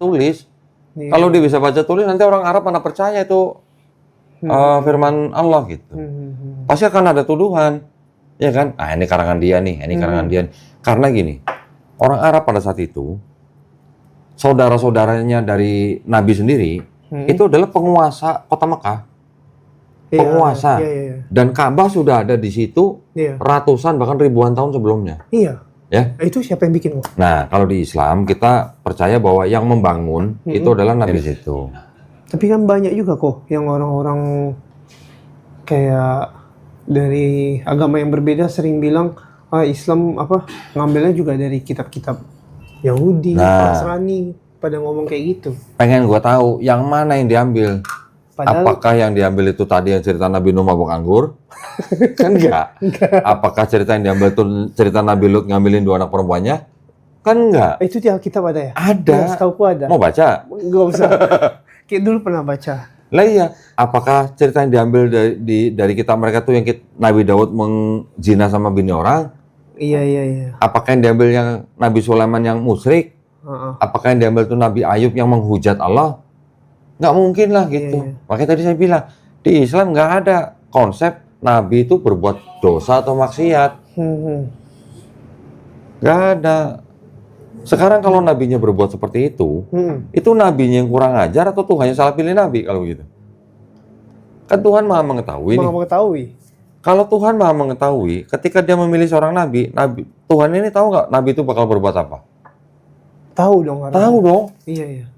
tulis. Iya. Kalau dia bisa baca tulis, nanti orang Arab mana percaya itu firman Allah gitu. Pasti akan ada tuduhan, ya kan? Ah, ini karangan dia nih, ini karangan dia. Karena gini, orang Arab pada saat itu, saudara-saudaranya dari Nabi sendiri, itu adalah penguasa kota Mekah. Penguasa. Iya. Dan Ka'bah sudah ada di situ Iya. ratusan bahkan ribuan tahun sebelumnya. Iya. Ya. Itu siapa yang bikin kok? Nah, kalau di Islam kita percaya bahwa yang membangun itu adalah Nabi di situ. Tapi kan banyak juga kok yang orang-orang kayak dari agama yang berbeda sering bilang Islam ngambilnya juga dari kitab-kitab Yahudi, Nasrani, pada ngomong kayak gitu. Pengen gua tahu yang mana yang diambil. Padahal, apakah yang diambil itu tadi yang cerita Nabi Nuh mabuk anggur? Kan enggak. Apakah cerita yang diambil itu cerita Nabi Lut ngambilin 2 anak perempuannya? Kan enggak. itu di Alkitab ada ya? Ada. Ya, setauku ada. Mau baca? Nggak usah. Kayak dulu pernah baca. Lah iya, apakah cerita yang diambil dari kitab mereka tuh yang Nabi Daud menzina sama bini orang? Iya. Apakah yang diambil yang Nabi Sulaiman yang musyrik? Apakah yang diambil tuh Nabi Ayub yang menghujat Allah? Nggak mungkin lah gitu. Makanya tadi saya bilang, di Islam nggak ada konsep Nabi itu berbuat dosa atau maksiat. Nggak ada. Sekarang kalau Nabinya berbuat seperti itu Nabinya yang kurang ajar atau Tuhannya salah pilih Nabi kalau gitu? Kan Tuhan Maha mengetahui nih. Maha mengetahui. Kalau Tuhan Maha mengetahui, ketika dia memilih seorang Nabi, Tuhan ini tahu nggak Nabi itu bakal berbuat apa? Tahu dong. Tahu dong. Iya.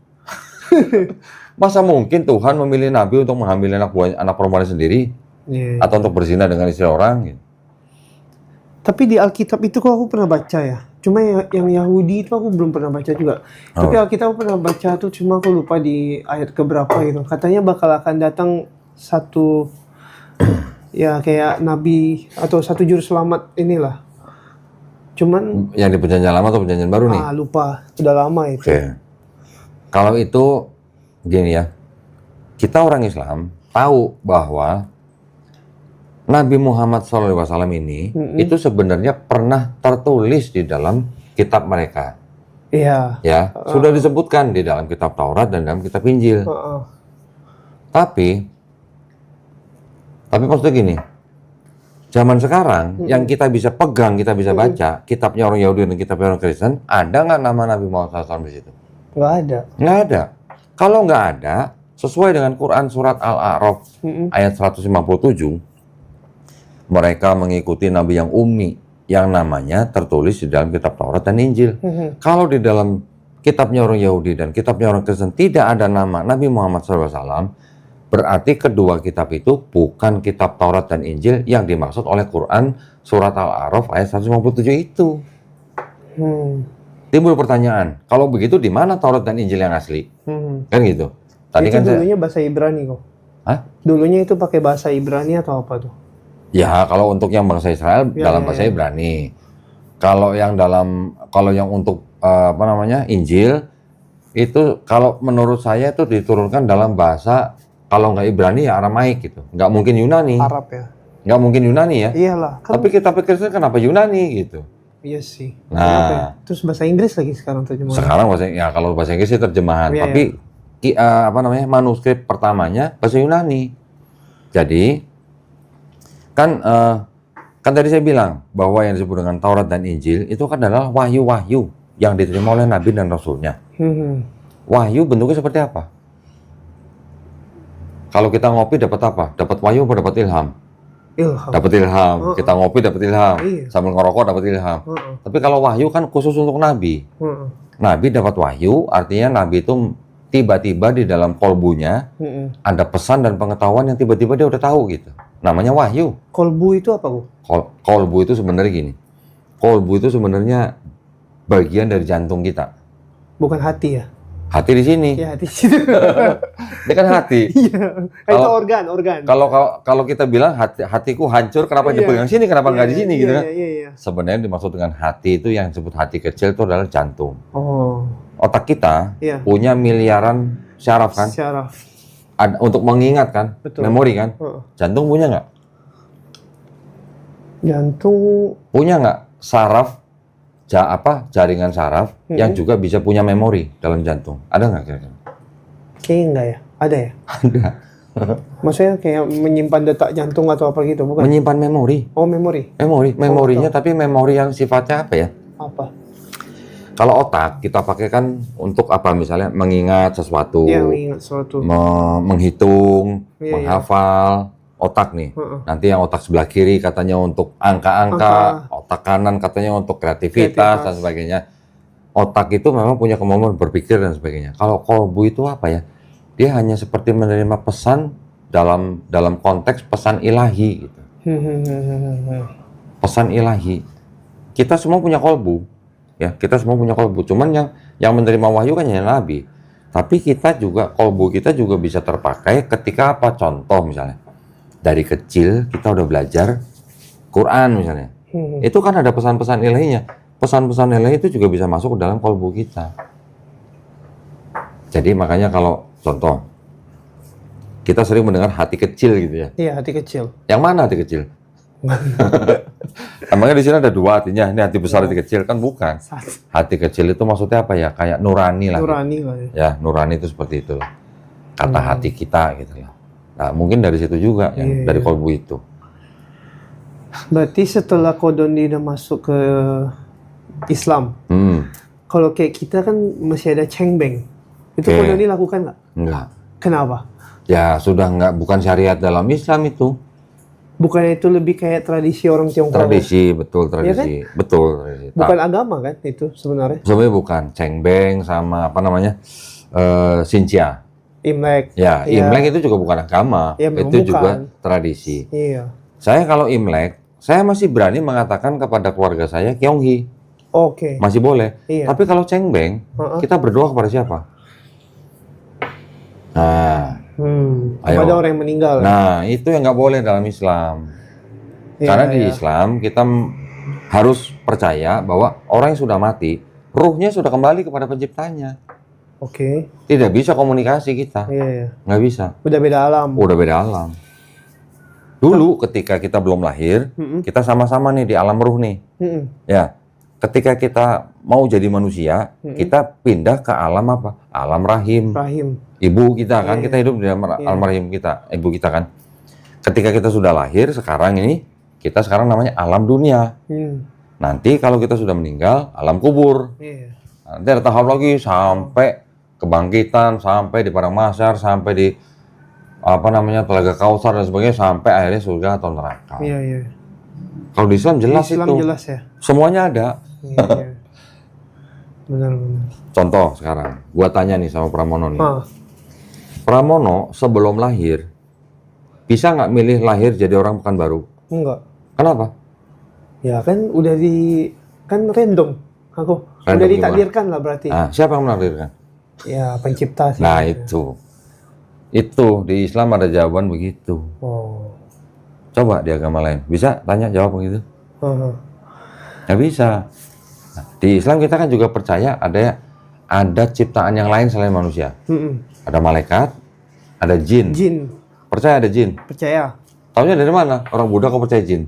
Masa mungkin Tuhan memilih Nabi untuk menghamili anak perempuannya sendiri? Iya. Atau untuk berzina dengan istri orang? Gitu. Tapi di Alkitab itu kok aku pernah baca ya. Cuma yang Yahudi itu aku belum pernah baca juga. Tapi Alkitab aku pernah baca tuh, cuma aku lupa di ayat keberapa gitu. Katanya bakal akan datang satu ya kayak nabi atau satu juru selamat inilah. Cuman yang di perjanjian lama atau perjanjian baru nih? Lupa. Udah lama itu. Oke. Kalau itu gini ya. Kita orang Islam tahu bahwa Nabi Muhammad SAW ini itu sebenarnya pernah tertulis di dalam kitab mereka. Iya. Ya, sudah disebutkan di dalam kitab Taurat dan dalam kitab Injil. Tapi maksudnya gini, zaman sekarang yang kita bisa pegang, kita bisa baca, kitabnya orang Yahudi dan kitabnya orang Kristen, ada nggak nama Nabi Muhammad SAW di situ? Nggak ada. Nggak ada. Kalau nggak ada, sesuai dengan Quran surat Al-A'raf ayat 157, mereka mengikuti Nabi yang ummi, yang namanya tertulis di dalam kitab Taurat dan Injil. Kalau di dalam kitabnya orang Yahudi dan kitabnya orang Kristen tidak ada nama Nabi Muhammad SAW, berarti kedua kitab itu bukan kitab Taurat dan Injil yang dimaksud oleh Quran surat Al-A'raf ayat 157 itu. Timbul pertanyaan, kalau begitu di mana Taurat dan Injil yang asli? Kan gitu. Tadi itu kan dulunya bahasa Ibrani kok. Hah? Dulunya itu pakai bahasa Ibrani atau apa tuh? Ya, kalau untuk yang bangsa Israel dalam bahasa Ibrani. Kalau yang untuk Injil itu kalau menurut saya itu diturunkan dalam bahasa kalau nggak Ibrani ya Aramaik gitu. Nggak mungkin Yunani. Arab ya. Nggak mungkin Yunani ya. Iyalah. Kan... Tapi kitab Kristen kenapa Yunani gitu? Iya sih. Nah, terus bahasa Inggris lagi sekarang terjemahan. Sekarang kalau bahasa Inggris sih terjemahan, tapi manuskrip pertamanya bahasa Yunani. Jadi kan tadi saya bilang bahwa yang disebut dengan Taurat dan Injil itu kan adalah wahyu-wahyu yang diterima oleh Nabi dan Rasulnya. Wahyu bentuknya seperti apa? Kalau kita ngopi dapat apa? Dapat wahyu apa dapat ilham? Dapat ilham. Kita ngopi dapat ilham. Sambil ngerokok dapat ilham. Tapi kalau wahyu kan khusus untuk Nabi. Nabi dapat wahyu, artinya Nabi itu tiba-tiba di dalam kolbunya ada pesan dan pengetahuan yang tiba-tiba dia udah tahu gitu. Namanya wahyu. Kolbu itu apa, Bu? Kolbu itu sebenarnya gini. Kolbu itu sebenarnya bagian dari jantung kita. Bukan hati ya? Hati di sini. Ya, hati di sini. Ini kan hati. Iya. Itu organ. Kalau kita bilang hatiku hancur, kenapa dipegang sini, kenapa nggak di sini gitu kan? Iya. Sebenarnya dimaksud dengan hati itu yang disebut hati kecil itu adalah jantung. Oh. Otak kita punya miliaran syaraf kan? Syaraf. Untuk mengingat kan? Betul. Memori kan? Jantung punya nggak? Jantung punya nggak saraf jaringan saraf yang juga bisa punya memori dalam jantung. Ada nggak kira-kira? Kayaknya enggak ya? Ada ya? Ada. Maksudnya kayak menyimpan detak jantung atau apa gitu, bukan? Menyimpan memori. Oh, memori. Memorinya tapi memori yang sifatnya apa ya? Apa? Kalau otak kita pakai kan untuk apa, misalnya mengingat sesuatu, Iya, mengingat sesuatu. menghitung, Iya, menghafal. Otak nih. Heeh. Nanti yang otak sebelah kiri katanya untuk angka-angka, otak kanan katanya untuk kreativitas dan sebagainya. Otak itu memang punya kemampuan berpikir dan sebagainya. Kalau kolbu itu apa ya? Dia hanya seperti menerima pesan dalam konteks pesan ilahi gitu. Pesan ilahi. Kita semua punya kolbu, ya. Kita semua punya kolbu. Cuman yang menerima wahyu kan hanya Nabi. Tapi kita juga, kolbu kita juga bisa terpakai ketika apa? Contoh misalnya, dari kecil kita udah belajar Quran misalnya. Itu kan ada pesan-pesan ilahinya. Pesan-pesan ilahi itu juga bisa masuk ke dalam kolbu kita. Jadi makanya kalau contoh, kita sering mendengar hati kecil gitu ya. Iya, hati kecil. Yang mana hati kecil? Emangnya di sini ada dua artinya, ini hati besar, hati kecil? Kan bukan. Hati kecil itu maksudnya apa ya? Kayak nurani lah. Nurani lah ya. Ya, nurani itu seperti itu. Kata hati kita gitu lah. Nah, mungkin dari situ juga, yang dari kolbu itu. Berarti setelah Kodoni udah masuk ke Islam, kalau kayak kita kan masih ada cengbeng. Itu Kodoni lakukan nggak? Enggak. Kenapa? Ya sudah enggak, bukan syariat dalam Islam itu. Bukannya itu lebih kayak tradisi orang Tionghoa? Tradisi, betul tradisi. Ya kan? Betul tradisi. Bukan agama kan itu sebenarnya? Sebenarnya bukan. Cengbeng sama apa namanya? Xinjia. Imlek. Ya, Imlek itu juga bukan agama. Ya, itu bukan. juga tradisi. Iya. Saya kalau Imlek, saya masih berani mengatakan kepada keluarga saya Kyonghi. Oke. Masih boleh. Iya. Tapi kalau Cengbeng, kita berdoa kepada siapa? Nah, kepada orang yang meninggal. nah itu yang nggak boleh dalam Islam. Iya, Karena di iya. Islam kita harus percaya bahwa orang yang sudah mati, ruhnya sudah kembali kepada penciptanya. Oke. Tidak bisa komunikasi kita, Iya, iya. nggak bisa. Udah beda alam. Udah beda alam. Dulu ketika kita belum lahir, kita sama-sama nih di alam ruh nih. Ya, ketika kita mau jadi manusia, kita pindah ke alam apa? Alam rahim. Rahim. Ibu kita kan, kita hidup di alam rahim kita, ibu kita kan. Ketika kita sudah lahir, sekarang ini, kita sekarang namanya alam dunia. Nanti kalau kita sudah meninggal, alam kubur. Iya. Nanti ada tahap lagi sampai kebangkitan, sampai di padang mahsyar, sampai di apa namanya telaga Kautsar dan sebagainya, sampai akhirnya surga atau neraka. Iya, iya. Kalau di Islam jelas Islam itu, jelas ya. semuanya ada. Iya, iya. Benar-benar. Contoh sekarang, gua tanya nih sama Pramono nih. Ah. Pramono sebelum lahir bisa nggak milih lahir jadi orang Pekanbaru? Enggak. Kenapa? Ya kan udah kan random. Aku Random udah gimana? ditakdirkan lah berarti. Nah, siapa yang menakdirkan? Ya pencipta sih. Nah itu di Islam ada jawaban begitu. Oh. Coba di agama lain bisa tanya jawab begitu? Nggak bisa. Nah, di Islam kita kan juga percaya ada ciptaan yang lain selain manusia. Ada malaikat, ada jin. Jin. Percaya ada jin? Percaya. Taunya dari mana? Orang Buddha kok percaya jin?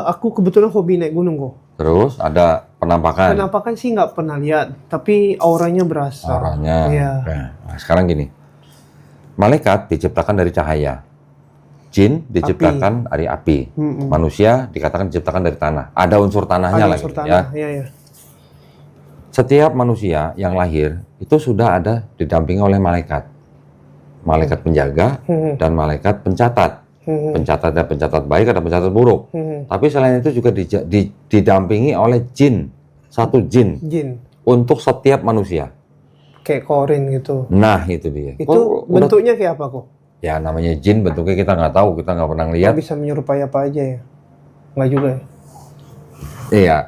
Aku kebetulan hobi naik gunung kok. Terus ada penampakan. Penampakan sih nggak pernah lihat, tapi auranya berasa. Auranya. Iya. Nah, sekarang gini. Malaikat diciptakan dari cahaya. Jin diciptakan dari api. Manusia dikatakan diciptakan dari tanah. Ada unsur tanahnya Ada lagi. unsur Ya. tanah. Iya, iya. Setiap manusia yang lahir itu sudah ada didampingi oleh malaikat. Malaikat penjaga dan malaikat pencatat. Pencatat ada pencatat baik, ada pencatat buruk. Tapi selain itu juga didampingi oleh jin. Satu jin. Jin. Untuk setiap manusia. Kayak korin gitu. Nah, itu dia. Itu bentuknya kayak apa kok? Ya namanya jin, bentuknya kita nggak tahu, kita nggak pernah lihat. Bisa menyerupai apa aja ya? Nggak juga ya? Iya.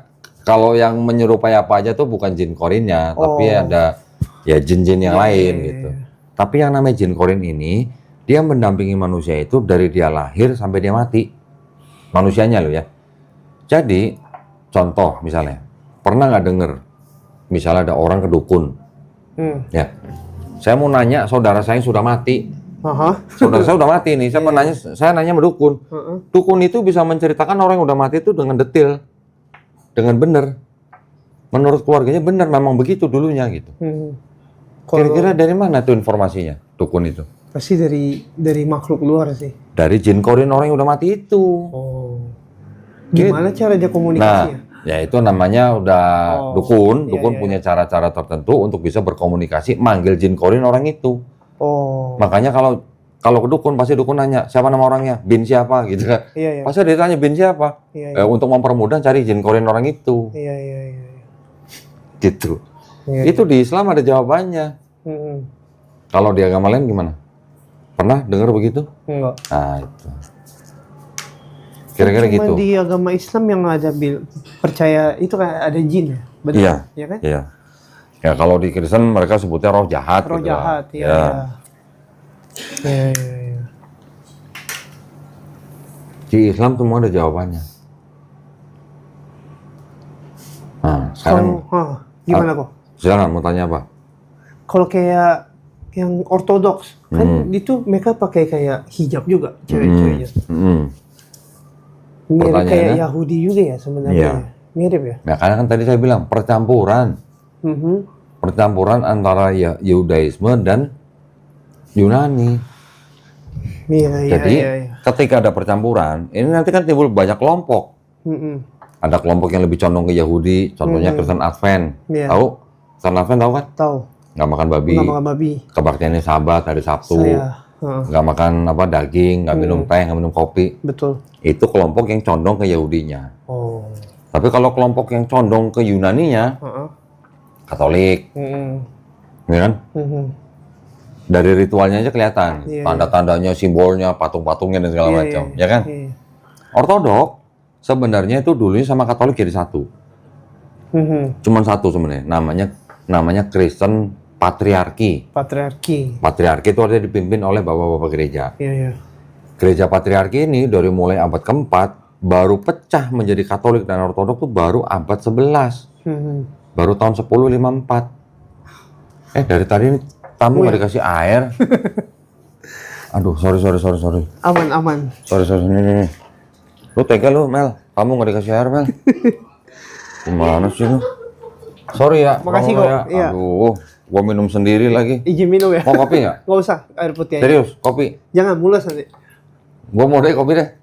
Kalau yang menyerupai apa aja tuh bukan jin korinnya, tapi ada ya jin-jin yang lain gitu. Tapi yang namanya jin korin ini, dia mendampingi manusia itu dari dia lahir sampai dia mati. Manusianya loh ya. Jadi, contoh misalnya, pernah nggak denger, misalnya ada orang ke dukun, ya, saya mau nanya saudara saya yang sudah mati, saudara saya udah mati nih, saya nanya sama dukun, dukun itu bisa menceritakan orang yang udah mati itu dengan detail, dengan benar. menurut keluarganya benar memang begitu dulunya gitu. Kira-kira dari mana tuh informasinya dukun itu? Pasti dari makhluk luar sih. Dari jin korin orang yang udah mati itu. Oh. Gimana cara dia komunikasinya? Nah, ya itu namanya udah dukun. Iya, Dukun iya, punya cara-cara tertentu untuk bisa berkomunikasi, manggil jin korin orang itu. Oh. Makanya kalau ke dukun pasti dukun nanya siapa nama orangnya, bin siapa gitu kan. Iya, iya. Pasti dia tanya bin siapa. Iya, iya. Untuk mempermudah cari jin korin orang itu. Iya, iya, iya. Gitu. Iya, Itu di Islam ada jawabannya. Kalau di agama lain gimana? Pernah dengar begitu? Enggak. Nah, itu. Kira-kira Cuma gitu. di agama Islam yang ada percaya itu kan ada jin ya? Benar? Iya. Iya kan? Iya. Ya kalau di Kristen mereka sebutnya roh jahat. Roh gitu jahat, lah. iya. Ya. Iya, iya, iya. Di Islam semua ada jawabannya. Nah, sekarang Gimana kok? silakan mau tanya apa? Kalau kayak yang ortodoks kan itu mereka pakai kayak hijab juga cewek-ceweknya. Mirip kayak Yahudi juga ya sebenarnya. Iya. Mirip ya. Nah, karena kan tadi saya bilang percampuran. Percampuran antara Yahudaisme dan Yunani. Iya, Jadi iya. ketika ada percampuran, ini nanti kan timbul banyak kelompok. Ada kelompok yang lebih condong ke Yahudi, contohnya Kristen Advent. Iya. Tahu? Kristen Advent tahu kan? Tahu. Nggak makan babi. Nggak makan babi. Kebaktiannya Sabat hari Sabtu. Nggak makan daging, nggak minum teh, nggak minum kopi. Betul. Itu kelompok yang condong ke Yahudinya. Oh. Tapi kalau kelompok yang condong ke Yunaninya, Katolik, ya kan? Dari ritualnya aja kelihatan, tanda-tandanya, simbolnya, patung-patungnya dan segala macam, ya kan? Ortodok sebenarnya itu dulunya sama Katolik jadi satu, cuman satu sebenarnya, namanya Kristen Patriarki. Patriarki itu artinya dipimpin oleh bapak-bapak gereja. Gereja Patriarki ini dari mulai abad keempat baru pecah menjadi Katolik dan Ortodok itu baru abad 11. Baru tahun 1054. Dari tadi ini tamu nggak dikasih air. Aduh, sorry. Aman. Sorry, nih. Lu tega lu, Mel. Kamu nggak dikasih air, Mel. Gimana sih lu? Sorry ya. Makasih kok. Ya. Iya. Aduh, gua minum sendiri lagi. Izin minum ya? Mau kopi nggak? Nggak usah, air putih aja. Serius, kopi. Jangan mulas nanti. Gua mau deh kopi deh.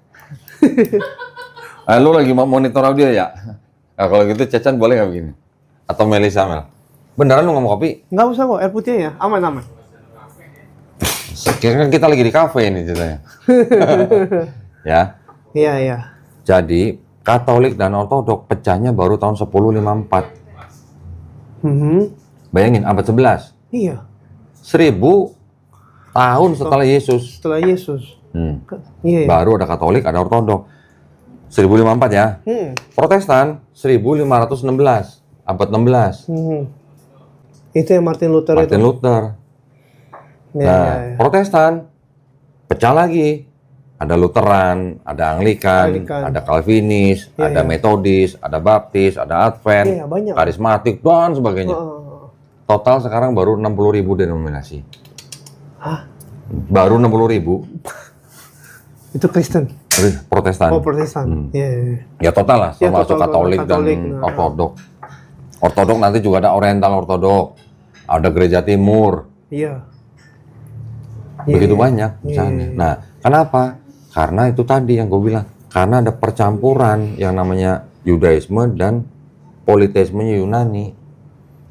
Lu lagi mau monitor audio ya? Nah, kalau gitu Cecan boleh nggak begini? Atau Melisa, Mel? Beneran lu nggak mau kopi? Nggak usah kok, air putih ya, aman. Kira-kira kita lagi di kafe ini ceritanya. Ya. Iya. Jadi Katolik dan Ortodok pecahnya baru tahun 1054. Bayangin abad 11. Iya. 1000 tahun setelah Yesus. Iya. Baru ada Katolik, ada Ortodok. 1054 ya. Protestan 1516, abad 16. Itu yang Martin Luther itu. Nah, Protestan pecah lagi. Ada Lutheran, ada Anglikan, ada Calvinis, ada Metodis, ada Baptis, ada Advent, Karismatik, dan sebagainya. Total sekarang baru 60.000 denominasi. Hah? Baru 60.000. Itu Kristen? Protestan. Oh, Protestan. Ya total lah, termasuk Katolik dan Ortodok. Ortodok nanti juga ada Oriental Ortodok, ada Gereja Timur. Iya. Begitu banyak misalnya. Nah, kenapa? Karena itu tadi yang gue bilang, karena ada percampuran yang namanya Yudaisme dan politeismenya Yunani.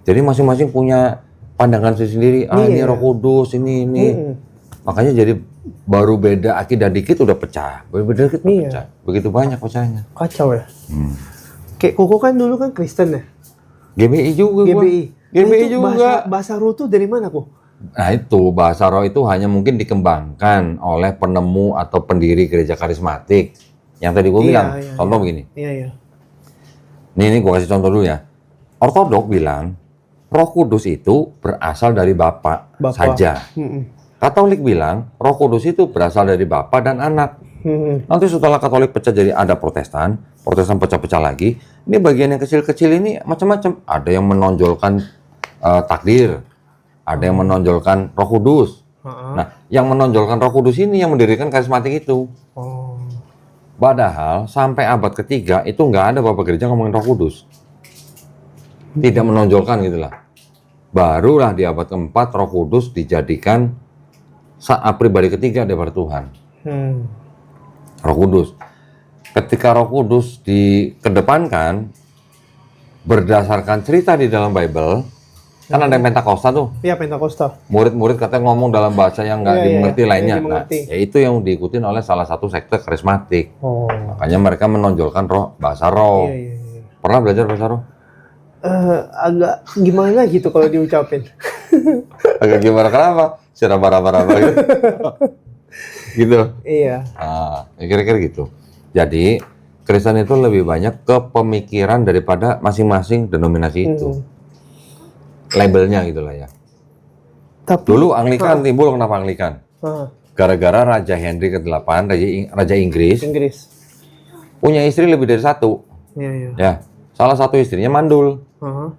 Jadi masing-masing punya pandangan sendiri. Ini Roh Kudus, ini. Makanya jadi baru beda akidah dikit udah pecah. Beda dikit udah pecah. Begitu banyak pecahnya. Kacau ya. Kayak Koko kan dulu kan Kristen ya. GBI juga. GBI juga. Bahasa roh itu dari mana kok? Nah itu, bahasa roh itu hanya mungkin dikembangkan oleh penemu atau pendiri gereja karismatik. Yang tadi gue bilang, contoh begini. Iya. Ini gue kasih contoh dulu ya. Ortodok bilang, Roh Kudus itu berasal dari Bapa saja. Katolik bilang, Roh Kudus itu berasal dari Bapa dan Anak. Nanti setelah Katolik pecah jadi ada Protestan pecah-pecah lagi. Ini bagian yang kecil-kecil ini macam-macam. Ada yang menonjolkan takdir. Ada yang menonjolkan Roh Kudus. Nah, yang menonjolkan Roh Kudus ini yang mendirikan karismatik itu. Padahal sampai abad ketiga itu nggak ada Bapak Gereja ngomongin Roh Kudus. tidak menonjolkan gitulah. Barulah di abad keempat Roh Kudus dijadikan pribadi ketiga daripada Tuhan. Roh Kudus. Ketika Roh Kudus dikedepankan berdasarkan cerita di dalam Bible, kan ada yang Pentakosta tuh. Iya, Pentakosta. Murid-murid katanya ngomong dalam bahasa yang nggak dimengerti lainnya. dimengerti. Nah, ya itu yang diikutin oleh salah satu sekte karismatik. Makanya mereka menonjolkan bahasa roh. Iya. Pernah belajar bahasa roh? Agak gimana gitu kalau diucapin. Agak gimana, kenapa? Sudah marah-marah gitu. Gitu. Iya. Nah, kira-kira gitu. Jadi, Kristen itu lebih banyak ke pemikiran daripada masing-masing denominasi itu. Labelnya gitulah ya. Tapi Dulu Anglikan timbul, kenapa Anglikan? Gara-gara Raja Henry ke-8, Raja Inggris, punya istri lebih dari satu. Iya. Ya, salah satu istrinya mandul,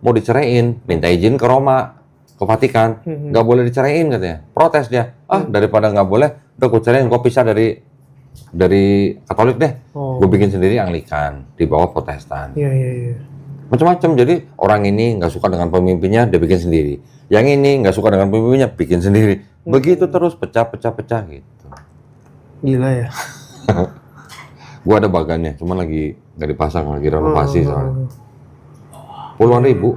mau diceraiin, minta izin ke Roma, ke Vatikan, nggak boleh diceraiin katanya. Protes dia, daripada nggak boleh, udah gue ceraiin, gue pisah dari Katolik deh, gue bikin sendiri Anglikan, di bawah Protestan. Iya. Macam-macam. Jadi orang ini nggak suka dengan pemimpinnya, dia bikin sendiri. Yang ini nggak suka dengan pemimpinnya, bikin sendiri. Begitu terus pecah gitu. Gila ya. Gua ada bagannya, cuma lagi nggak dipasang, lagi renovasi soalnya. Puluhan ribu.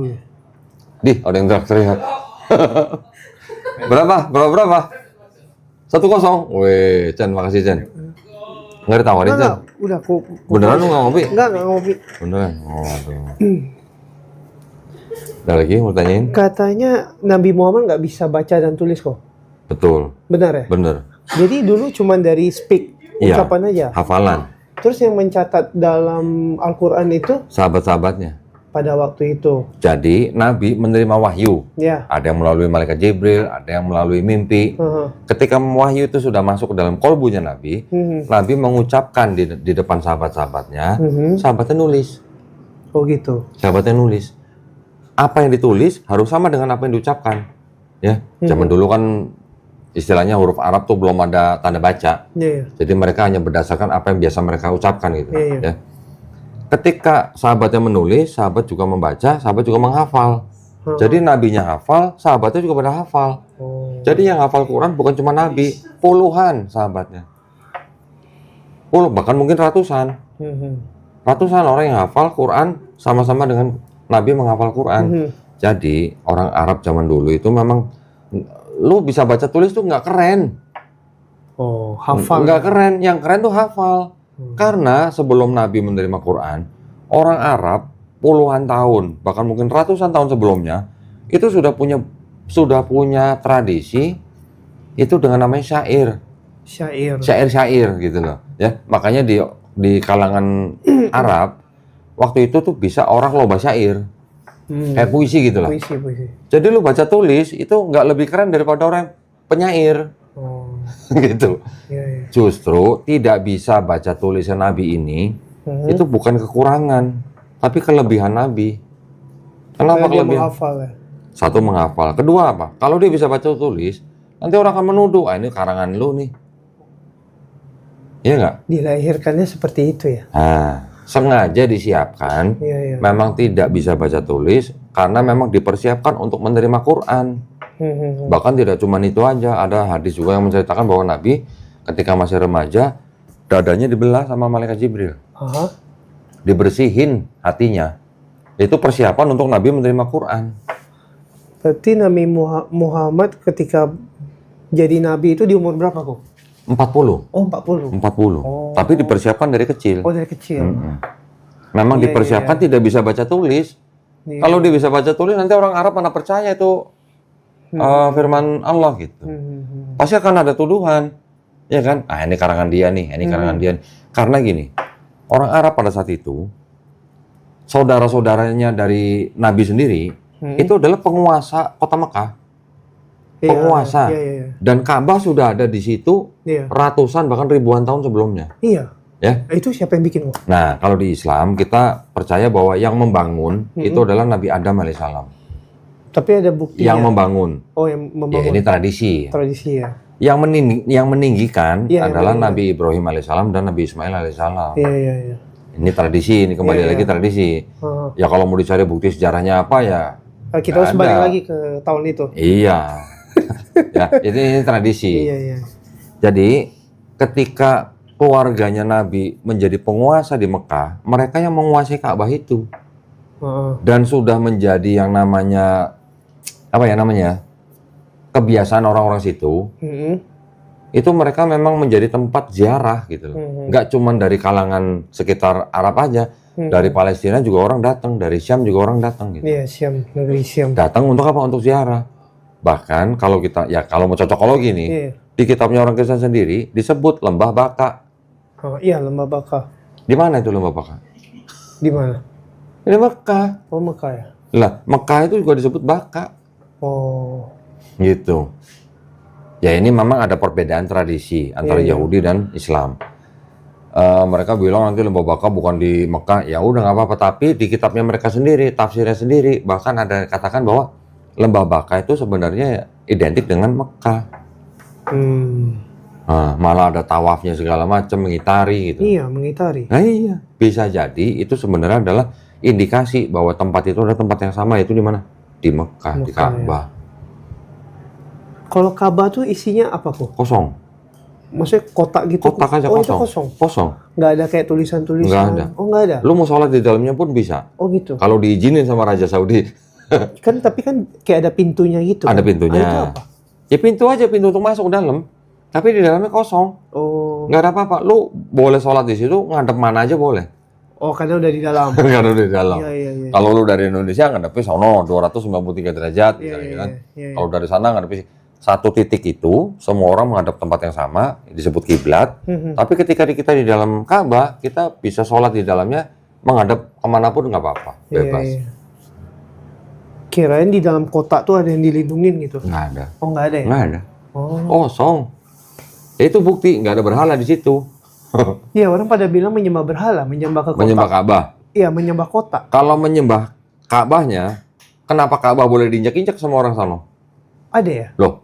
Ya. Ada yang teriak. Berapa? 1-0. Weh, Chan, makasih Chan. Nggak ditawarin Chan. Udah aku. Beneran lu nggak ngopi? Enggak ngopi. Beneran. Oh, aduh. Ada lagi mau tanyain? Katanya Nabi Muhammad nggak bisa baca dan tulis kok. Betul. Benar ya? Bener. Jadi dulu cuma dari speak, ucapan aja. Hafalan. Terus yang mencatat dalam Al-Quran itu Sahabat-sahabatnya. pada waktu itu. Jadi Nabi menerima wahyu. Ya. Ada yang melalui malaikat Jibril, ada yang melalui mimpi. Ketika wahyu itu sudah masuk ke dalam kolbunya Nabi, Nabi mengucapkan di depan sahabat-sahabatnya, sahabatnya nulis. Oh gitu. Sahabatnya nulis. Apa yang ditulis harus sama dengan apa yang diucapkan. Ya, zaman dulu kan istilahnya huruf Arab tuh belum ada tanda baca. Iya. Jadi mereka hanya berdasarkan apa yang biasa mereka ucapkan gitu. Iya. Ya. Ketika sahabatnya menulis, sahabat juga membaca, sahabat juga menghafal. Jadi nabinya hafal, sahabatnya juga pada hafal. Jadi yang hafal Quran bukan cuma nabi, puluhan sahabatnya. Bahkan mungkin ratusan. Ratusan orang yang hafal Quran sama-sama dengan nabi menghafal Quran. Jadi orang Arab zaman dulu itu memang lu bisa baca tulis tuh nggak keren. Hafal. Nggak keren, yang keren tuh hafal. Karena sebelum Nabi menerima Quran, orang Arab puluhan tahun, bahkan mungkin ratusan tahun sebelumnya, itu sudah punya tradisi itu dengan namanya syair. Syair gitu loh. Ya, makanya di kalangan Arab waktu itu tuh bisa orang lomba syair. Kayak puisi gitu lah. Puisi. Jadi lu baca tulis itu nggak lebih keren daripada orang penyair. Gitu. Iya. Justru tidak bisa baca tulisan Nabi ini itu bukan kekurangan, tapi kelebihan Nabi. Kenapa kelebihan? Menghafal ya. Satu, menghafal. Kedua apa? Kalau dia bisa baca tulis, nanti orang akan menuduh, ini karangan lu nih. Iya nggak? Dilahirkannya seperti itu ya. Nah, sengaja disiapkan. Iya. Memang tidak bisa baca tulis karena memang dipersiapkan untuk menerima Quran. Bahkan tidak cuma itu aja, ada hadis juga yang menceritakan bahwa Nabi ketika masih remaja dadanya dibelah sama malaikat Jibril. Dibersihin hatinya. Itu persiapan untuk Nabi menerima Quran. Berarti Nabi Muhammad ketika jadi Nabi itu di umur berapa kok? 40. Oh 40. 40. Tapi dipersiapkan dari kecil. Oh dari kecil. Memang dipersiapkan tidak bisa baca tulis. Kalau dia bisa baca tulis nanti orang Arab mana percaya itu firman Allah gitu. Pasti akan ada tuduhan. Ya kan? Ini karangan dia nih, ini karangan dia nih. Karena gini, orang Arab pada saat itu saudara-saudaranya dari Nabi sendiri itu adalah penguasa kota Mekah. Penguasa. Iya. Dan Ka'bah sudah ada di situ ratusan bahkan ribuan tahun sebelumnya. Iya. Ya. Itu siapa yang bikin kok? Nah, kalau di Islam kita percaya bahwa yang membangun itu adalah Nabi Adam alaihissalam. Tapi ada bukti yang membangun. Oh, yang membangun. Ya, ini tradisi. Tradisi ya. Yang meninggikan adalah benar. Nabi Ibrahim alaihissalam dan Nabi Ismail alaihissalam. Iya. ini tradisi, ini kembali Iya, lagi iya. tradisi. Ya kalau mau dicari bukti sejarahnya apa ya Kita harus nggak balik ada. lagi ke tahun itu. Iya. Ya, ini tradisi. Iya, iya. Jadi ketika keluarganya Nabi menjadi penguasa di Mekah, mereka yang menguasai Ka'bah itu. Dan sudah menjadi yang namanya apa ya namanya? Kebiasaan orang-orang situ. Itu mereka memang menjadi tempat ziarah gitu loh. Nggak cuma dari kalangan sekitar Arab aja, dari Palestina juga orang datang, dari Syam juga orang datang gitu. Iya, Syam, negeri Syam. Datang untuk apa? Untuk ziarah. Bahkan kalau kita ya kalau mau cocokologi nih, Iya. di kitabnya orang Kristen sendiri disebut Lembah Baka. Iya, Lembah Baka. Di mana itu Lembah Baka? Di mana? Di Mekah. Oh, Mekah ya. Lah, Mekah itu juga disebut Baka. Oh. Gitu. Ya ini memang ada perbedaan tradisi antara Iya, iya. Yahudi dan Islam. Mereka bilang nanti Lembah Baka bukan di Mekah, ya udah nggak apa-apa. Tapi di kitabnya mereka sendiri, tafsirnya sendiri, bahkan ada katakan bahwa Lembah Baka itu sebenarnya identik dengan Mekah. Nah, malah ada tawafnya segala macam, mengitari gitu. Iya, mengitari. Nah iya, bisa jadi itu sebenarnya adalah indikasi bahwa tempat itu adalah tempat yang sama, yaitu di mana? Di Mekah, di Mekah, Ka'bah. Kalau Ka'bah tuh isinya apa kok? Kosong. Maksudnya kotak gitu? Kotak aja Oh, kosong. itu kosong? Kosong. Nggak ada kayak tulisan-tulisan? Nggak ada. Oh, nggak ada? Lu mau sholat di dalamnya pun bisa. Oh, gitu. Kalau diizinin sama Raja Saudi. Tapi kan kayak ada pintunya gitu. Ada kan? pintunya. Itu apa? Ya pintu aja, pintu untuk masuk ke dalam. Tapi di dalamnya kosong. Oh. Nggak ada apa-apa. Lu boleh sholat di situ, ngadep mana aja boleh. Oh, karena udah di dalam. Ngadep di dalam. Iya, iya, iya. Kalau lu dari Indonesia ngadepnya sono 293 derajat Iya, misalnya iya, kan. iya. Kalau dari sana ngadepi satu titik itu, semua orang menghadap tempat yang sama, disebut kiblat. Tapi ketika kita di dalam Ka'bah, kita bisa sholat di dalamnya, menghadap kemanapun nggak apa-apa, bebas. Iya, iya. Kirain di dalam kotak tuh ada yang dilindungin gitu. Nggak ada, Oh, nggak ada ya? nggak ada. Oh. Kosong. Ya, itu bukti nggak ada berhala di situ. Iya, orang pada bilang menyembah berhala, menyembah ke kotak. Menyembah Ka'bah. Iya, menyembah kotak. Kalau menyembah Ka'bahnya, kenapa Ka'bah boleh diinjak-injak sama orang sana? Ada ya? Loh,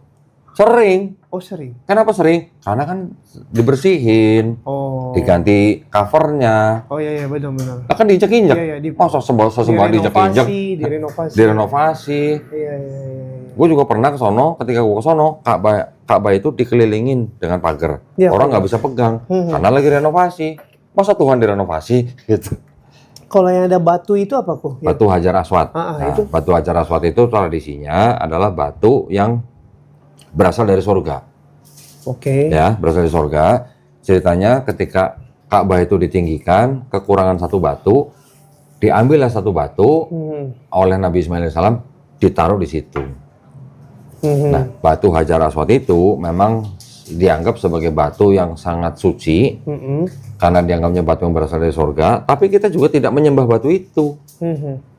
sering. Oh, sering. Kenapa sering? Karena kan dibersihin, Oh. diganti covernya. Oh, iya, iya, benar-benar. Lah kan diinjak-injak. Iya, iya, Masa sembah diinjak-injak? Direnovasi. Direnovasi. Iya, iya, iya. Gue juga pernah ke sono, ketika gue ke sono, Ka'bah itu dikelilingin dengan pagar. Iya, Orang pagar. nggak bisa pegang, karena lagi renovasi. Masa Tuhan direnovasi? Gitu. Kalau yang ada batu itu apa kok? Batu Hajar Aswad. Itu? Batu Hajar Aswad itu tradisinya adalah batu yang berasal dari surga. Oke. Ya, berasal dari surga. Ceritanya ketika Ka'bah itu ditinggikan, kekurangan satu batu, diambillah satu batu oleh Nabi Ismail AS, ditaruh di situ. Nah, batu Hajar Aswad itu memang dianggap sebagai batu yang sangat suci, karena dianggapnya batu yang berasal dari surga. Tapi kita juga tidak menyembah batu itu.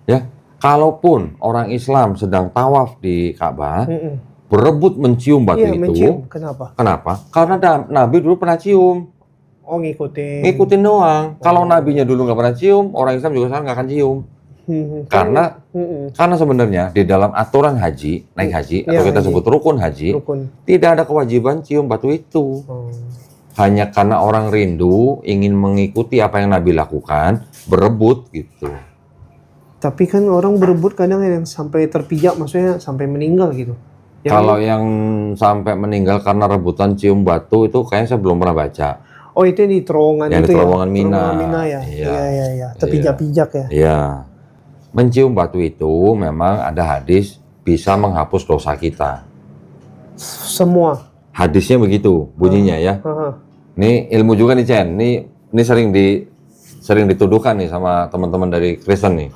Ya, kalaupun orang Islam sedang tawaf di Ka'bah, berebut mencium batu Iya, itu. mencium. Kenapa? Kenapa? Karena Nabi dulu pernah cium. Oh, ngikutin. Ngikutin doang. Kalau nabinya dulu nggak pernah cium, orang Islam juga sekarang nggak akan cium. Karena sebenarnya di dalam aturan haji, naik haji, atau kita haji. sebut rukun haji, Rukun. tidak ada kewajiban cium batu itu. Oh. Hanya karena orang rindu ingin mengikuti apa yang Nabi lakukan, berebut gitu. Tapi kan orang berebut kadang yang sampai terpijak, maksudnya sampai meninggal gitu. Kalau yang sampai meninggal karena rebutan cium batu itu kayaknya saya belum pernah baca. Oh, itu yang di terowongan Yang itu di terowongan ya? Mina. Terowongan Mina ya? Iya. Iya. Terpijak-pijak ya? Iya. Mencium batu itu memang ada hadis bisa menghapus dosa kita. Semua? Hadisnya begitu bunyinya ya. Ini ilmu juga nih Chen. Ini sering dituduhkan nih sama teman-teman dari Kristen nih.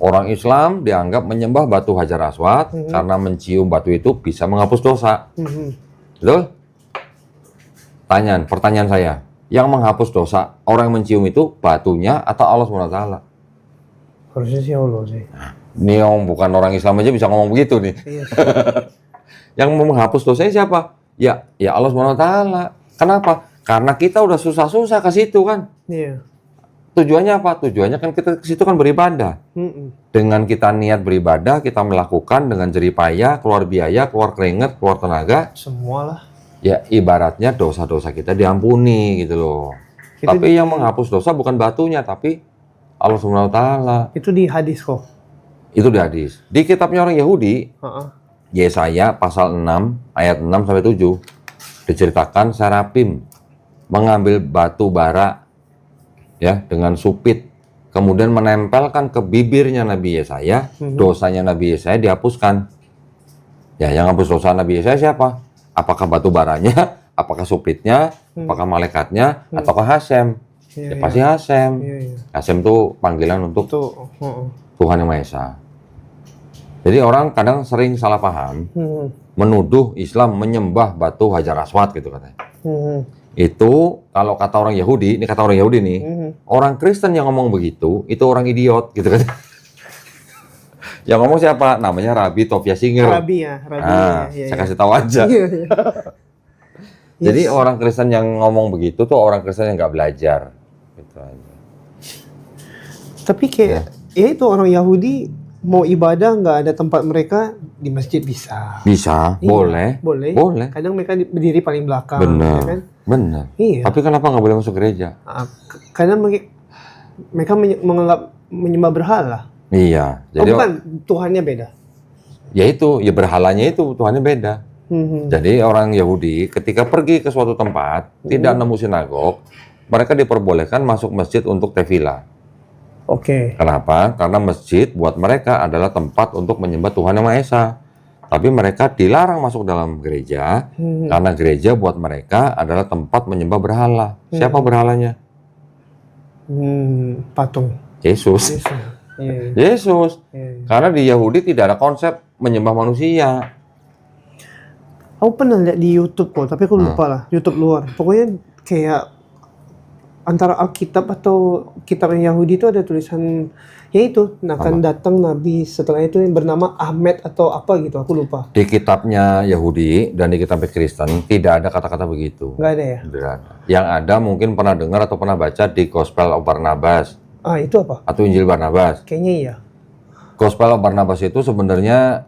Orang Islam dianggap menyembah batu Hajar Aswad karena mencium batu itu bisa menghapus dosa. Betul? Pertanyaan saya, yang menghapus dosa orang yang mencium itu batunya atau Allah SWT? Harusnya sih Allah sih. Ini yang bukan orang Islam aja bisa ngomong begitu nih. Iya. Yang menghapus dosanya siapa? Ya Allah SWT. Kenapa? Karena kita udah susah-susah ke situ kan. Iya. Tujuannya apa? Tujuannya kan kita ke situ kan beribadah. Dengan kita niat beribadah, kita melakukan dengan jerih payah, keluar biaya, keluar keringat, keluar tenaga. Semua lah. Ya ibaratnya dosa-dosa kita diampuni gitu loh. Tapi yang menghapus dosa bukan batunya, tapi Allah Subhanahu wa taala. Itu di hadis kok. Itu di hadis. Di kitabnya orang Yahudi, Yesaya pasal 6 ayat 6 sampai 7 diceritakan Serapim mengambil batu bara ya dengan supit, kemudian menempelkan ke bibirnya Nabi Yesaya, dosanya Nabi Yesaya dihapuskan. Ya, yang hapus dosa Nabi Yesaya siapa? Apakah batu baranya, apakah supitnya, apakah malaikatnya, ataukah Hasem? Ya pasti Hasem. Hasem itu panggilan untuk Tuhan Yang Maha Esa. Jadi orang kadang sering salah paham, menuduh Islam menyembah batu Hajar Aswad gitu katanya. Itu kalau kata orang Yahudi, ini kata orang Yahudi nih, orang Kristen yang ngomong begitu, itu orang idiot gitu kan. Yang ngomong siapa? Namanya Rabbi Tovia Singer. Rabi ya. Saya kasih tahu aja. Jadi orang Kristen yang ngomong begitu tuh orang Kristen yang nggak belajar. Gitu aja. Tapi kayak, ya itu orang Yahudi mau ibadah nggak ada tempat mereka di masjid bisa. Bisa, Iya, boleh. Kadang mereka berdiri paling belakang. Benar, Ya kan? benar. Iya. Tapi kenapa nggak boleh masuk gereja? Kadang mereka menganggap menyembah berhala. Iya. Jadi Bukan, Tuhannya beda. ya itu, ya berhalanya itu Tuhannya beda. Jadi orang Yahudi ketika pergi ke suatu tempat tidak nemu sinagog, mereka diperbolehkan masuk masjid untuk tefillah. Oke. Kenapa? Karena masjid buat mereka adalah tempat untuk menyembah Tuhan Yang Maha Esa. Tapi mereka dilarang masuk dalam gereja karena gereja buat mereka adalah tempat menyembah berhala. Siapa berhalanya? Patung. Yesus. Iya. Yesus. Karena di Yahudi tidak ada konsep menyembah manusia. Aku pernah lihat di YouTube kok, tapi aku lupa lah. YouTube luar. Pokoknya kayak antara Alkitab atau kitab yang Yahudi itu ada tulisan, ya itu, akan datang Nabi setelah itu yang bernama Ahmed atau apa gitu, aku lupa. Di kitabnya Yahudi dan di kitab Kristen tidak ada kata-kata begitu. Nggak ada ya? Tidak ada. Yang ada mungkin pernah dengar atau pernah baca di Gospel of Barnabas. Itu apa? Atau Injil Barnabas. Kayaknya iya. Gospel of Barnabas itu sebenarnya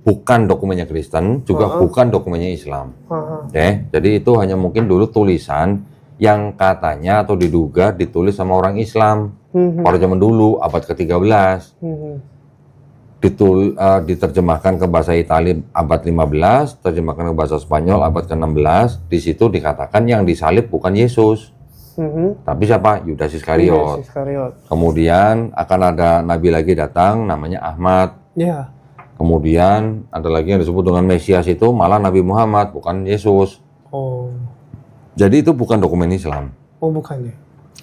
bukan dokumennya Kristen, juga bukan dokumennya Islam. Oke, jadi itu hanya mungkin dulu tulisan yang katanya atau diduga ditulis sama orang Islam pada zaman dulu, abad ke-13. Diterjemahkan ke bahasa Italia abad 15, terjemahkan ke bahasa Spanyol abad ke-16. Di situ dikatakan yang disalib bukan Yesus, tapi siapa? Yudas Iskariot. Kemudian akan ada nabi lagi datang, namanya Ahmad. Ya. Kemudian ada lagi yang disebut dengan Mesias, itu malah Nabi Muhammad, bukan Yesus. Jadi itu bukan dokumen Islam. Bukan ya.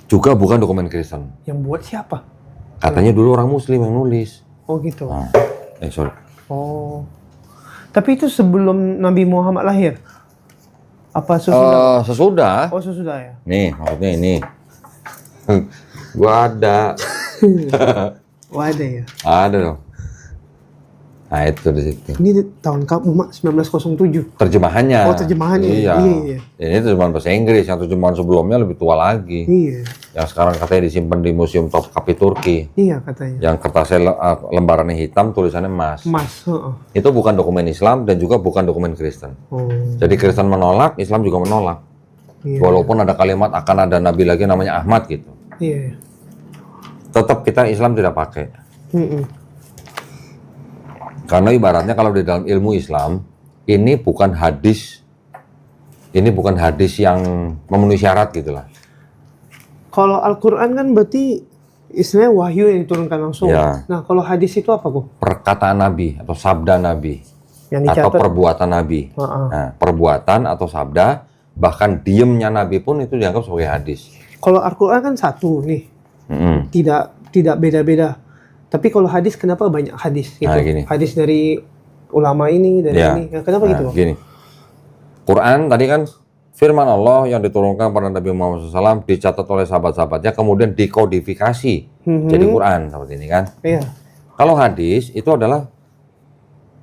Juga bukan dokumen Kristen. Yang buat siapa? Katanya dulu orang Muslim yang nulis. Gitu. Sorry. Tapi itu sebelum Nabi Muhammad lahir? Apa sesudah? Sesudah. Sesudah ya. Nih, maksudnya ini. Gua ada. Ada ya. Ada dong. Nah, itu di situ. Ini tahun kamu, Mak? 1907. Terjemahannya. Terjemahannya. Iya. Iya. Ini terjemahan bahasa Inggris, yang terjemahan sebelumnya lebih tua lagi. Iya. Yang sekarang katanya disimpan di Museum Topkapi Turki. Iya katanya. Yang kertasnya lembarannya hitam, tulisannya emas. Itu bukan dokumen Islam dan juga bukan dokumen Kristen. Jadi Kristen menolak, Islam juga menolak. Iya. Walaupun ada kalimat akan ada nabi lagi namanya Ahmad gitu. Iya. Tetap kita Islam tidak pakai. Karena ibaratnya kalau di dalam ilmu Islam, ini bukan hadis yang memenuhi syarat gitulah. Kalau Al-Quran kan berarti istilahnya wahyu yang diturunkan langsung. Ya. Nah, kalau hadis itu apa kok? Perkataan Nabi atau sabda Nabi. Yang dicatat. Atau perbuatan Nabi. Nah, perbuatan atau sabda, bahkan diemnya Nabi pun itu dianggap sebagai hadis. Kalau Al-Quran kan satu nih. Tidak beda-beda. Tapi kalau hadis, kenapa banyak hadis? Gitu. Hadis dari ulama ini, dari ini. Kenapa gitu? Gini. Quran tadi kan firman Allah yang diturunkan pada Nabi Muhammad SAW, dicatat oleh sahabat-sahabatnya, kemudian dikodifikasi jadi Quran seperti ini kan? Iya. Kalau hadis itu adalah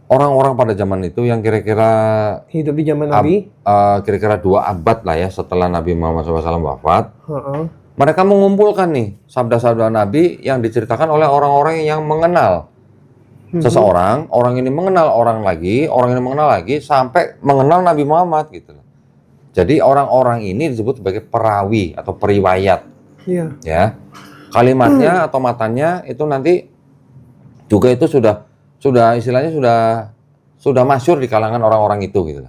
orang-orang pada zaman itu yang kira-kira hidup di zaman Nabi, kira-kira 2 abad lah ya setelah Nabi Muhammad SAW wafat. Mereka mengumpulkan nih sabda-sabda Nabi yang diceritakan oleh orang-orang yang mengenal seseorang, orang ini mengenal orang lagi, orang ini mengenal lagi, sampai mengenal Nabi Muhammad gitu. Jadi orang-orang ini disebut sebagai perawi atau periwayat, Iya. ya. Kalimatnya atau matanya itu nanti juga itu sudah istilahnya sudah masyhur di kalangan orang-orang itu gitu.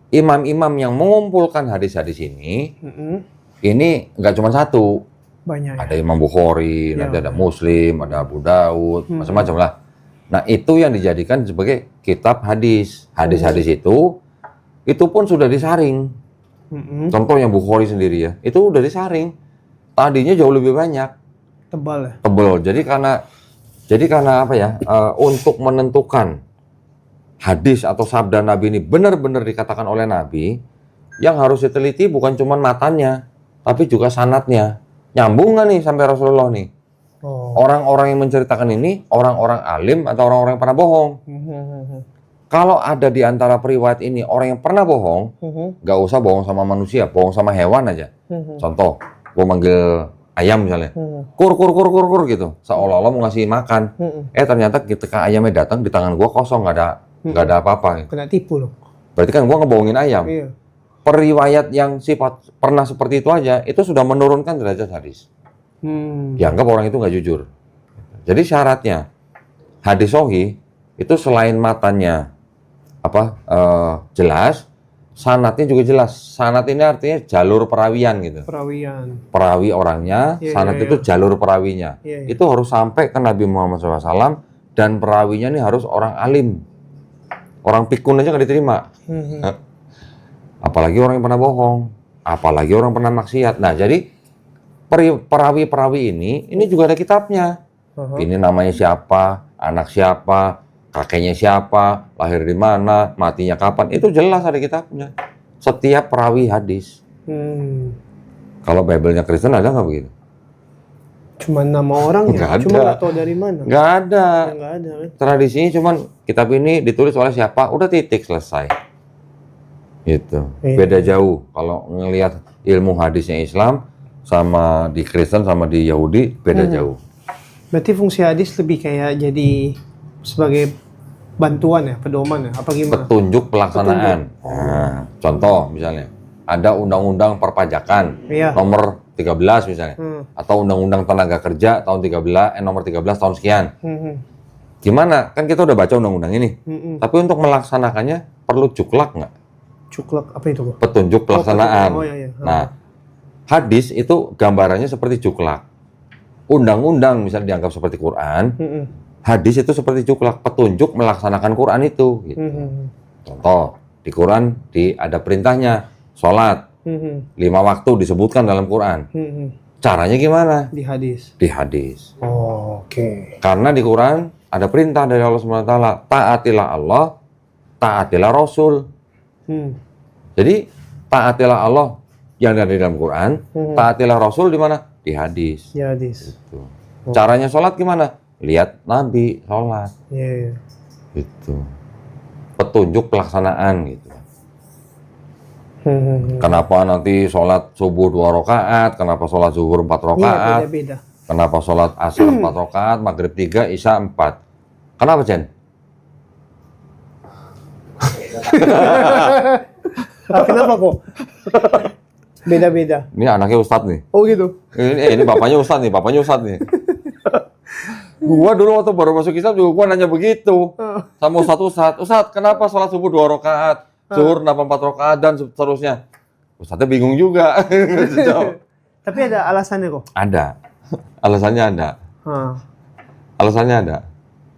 Imam-imam yang mengumpulkan hadis-hadis ini nggak cuma satu. Banyak. Ada Imam Bukhari, Ya. nanti ada Muslim, ada Abu Daud, macam-macam lah. Nah, itu yang dijadikan sebagai kitab hadis. Hadis-hadis itu pun sudah disaring. Contoh yang Bukhari sendiri ya, itu udah disaring. Tadinya jauh lebih banyak. Tebal ya. Tebal. Jadi karena apa ya? Untuk menentukan hadis atau sabda Nabi ini benar-benar dikatakan oleh Nabi, yang harus diteliti bukan cuma matanya, tapi juga sanadnya. Nyambung nggak nih sampai Rasulullah nih? Orang-orang yang menceritakan ini orang-orang alim atau orang-orang yang pernah bohong. Kalau ada di antara periwayat ini orang yang pernah bohong, nggak usah bohong sama manusia, bohong sama hewan aja. Contoh, gue manggil ayam misalnya, kur gitu, seolah-olah mau ngasih makan. Ternyata ketika ayamnya datang di tangan gue kosong, nggak ada apa-apa. Kena tipu loh. Berarti kan gue ngebohongin ayam. Iya. Periwayat yang pernah seperti itu aja, itu sudah menurunkan derajat hadis. Dianggap orang itu nggak jujur. Jadi syaratnya hadis sahih itu selain matanya jelas, sanadnya juga jelas. Sanad ini artinya jalur perawian gitu. Perawi orangnya, sanad itu jalur perawinya. Itu harus sampai ke Nabi Muhammad SAW dan perawinya ini harus orang alim. Orang pikun aja nggak diterima. Apalagi orang yang pernah bohong, apalagi orang pernah maksiat. Nah, jadi perawi-perawi ini juga ada kitabnya. Ini namanya siapa, anak siapa, kakeknya siapa, lahir di mana, matinya kapan, itu jelas ada kitabnya. Setiap perawi hadis. Kalau Bible-nya Kristen ada nggak begitu? Cuma nama orang ya? Nggak Cuma ada. nggak tahu dari mana? Nggak ada. Nggak ada kan? Tradisinya cuman kitab ini ditulis oleh siapa, udah titik selesai. Gitu. Beda jauh kalau ngelihat ilmu hadisnya Islam sama di Kristen sama di Yahudi beda jauh. Berarti fungsi hadis lebih kayak jadi sebagai bantuan ya, pedoman ya, apa gimana? Petunjuk pelaksanaan. Nah, contoh misalnya ada undang-undang perpajakan nomor 13 misalnya, atau undang-undang tenaga kerja tahun 13 nomor 13 tahun sekian. Gimana? Kan kita udah baca undang-undang ini. Tapi untuk melaksanakannya perlu juklak nggak? Juklak apa itu? Petunjuk pelaksanaan. Iya. Nah, hadis itu gambarannya seperti juklak. Undang-undang misalnya dianggap seperti Quran, hadis itu seperti juklak, petunjuk melaksanakan Quran itu. Gitu. Contoh, di Quran ada perintahnya, sholat, 5 waktu disebutkan dalam Quran. Caranya gimana? Di hadis. Di hadis. Oke. Karena di Quran ada perintah dari Allah SWT, taatilah Allah, taatilah Rasul. Jadi taatilah Allah yang ada di dalam Quran, taatilah Rasul di mana? Di hadis. Di hadis. Gitu. Caranya sholat gimana? Lihat Nabi sholat. Iya. Gitu. Petunjuk pelaksanaan gitu. Kenapa nanti sholat subuh 2 rakaat? Kenapa sholat zuhur 4 rakaat? Iya, beda-beda. Kenapa sholat asar 4 rakaat, maghrib 3, isya 4? Kenapa, Chen? Kenapa kok? Beda-beda. Ini anaknya Ustadz nih. Oh gitu. Ini bapaknya Ustadz nih, Gua dulu waktu baru masuk Islam juga gua nanya begitu. Sama Ustadz, kenapa sholat subuh 2 rakaat, zuhur 4 rakaat dan seterusnya? Ustadznya bingung juga. Tapi ada alasannya kok? Ada. Alasannya ada. Alasannya ada.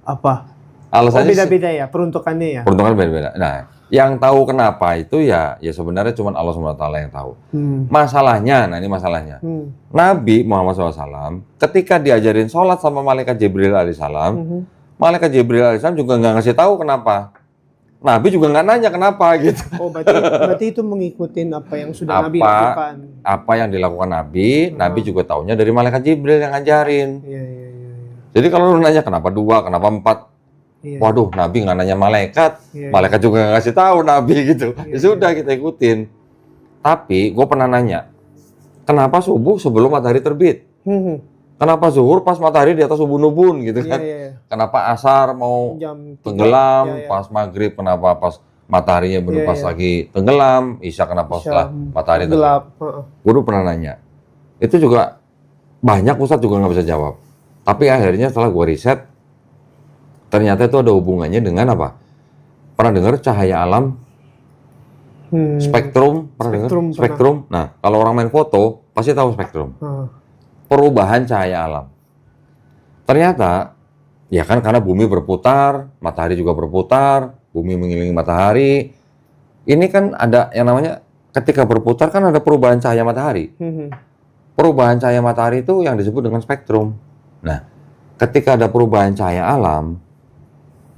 Apa? Alasannya beda-beda ya, peruntukannya ya? Peruntukan beda-beda. Nah, yang tahu kenapa itu ya sebenarnya cuma Allah SWT yang tahu. Masalahnya, ini masalahnya. Nabi Muhammad SAW ketika diajarin sholat sama malaikat Jibril alaihissalam, malaikat Jibril alaihissalam juga nggak ngasih tahu kenapa. Nabi juga nggak nanya kenapa gitu. Oh, berarti itu mengikuti apa yang sudah Nabi lakukan. Apa yang dilakukan Nabi, Nabi juga taunya dari malaikat Jibril yang ngajarin. Iya. Jadi kalau lu nanya kenapa 2, kenapa 4, waduh, Nabi nggak nanya malaikat, malaikat juga nggak ngasih tahu Nabi gitu. Ya sudah kita ikutin. Tapi gue pernah nanya, kenapa subuh sebelum matahari terbit? Kenapa zuhur pas matahari di atas ubun-ubun gitu kan? Kenapa asar mau tenggelam, pas maghrib kenapa pas mataharinya baru pas lagi tenggelam, Isya kenapa setelah matahari gelap. Guru pernah nanya. Itu juga banyak Ustadz juga nggak bisa jawab. Tapi akhirnya setelah gue riset, ternyata itu ada hubungannya dengan apa? Pernah dengar cahaya alam? Spektrum, pernah dengar? Spektrum. Nah, kalau orang main foto, pasti tahu spektrum. Perubahan cahaya alam. Ternyata, ya kan karena bumi berputar, matahari juga berputar, bumi mengelilingi matahari. Ini kan ada yang namanya, ketika berputar kan ada perubahan cahaya matahari. Perubahan cahaya matahari itu yang disebut dengan spektrum. Nah, ketika ada perubahan cahaya alam,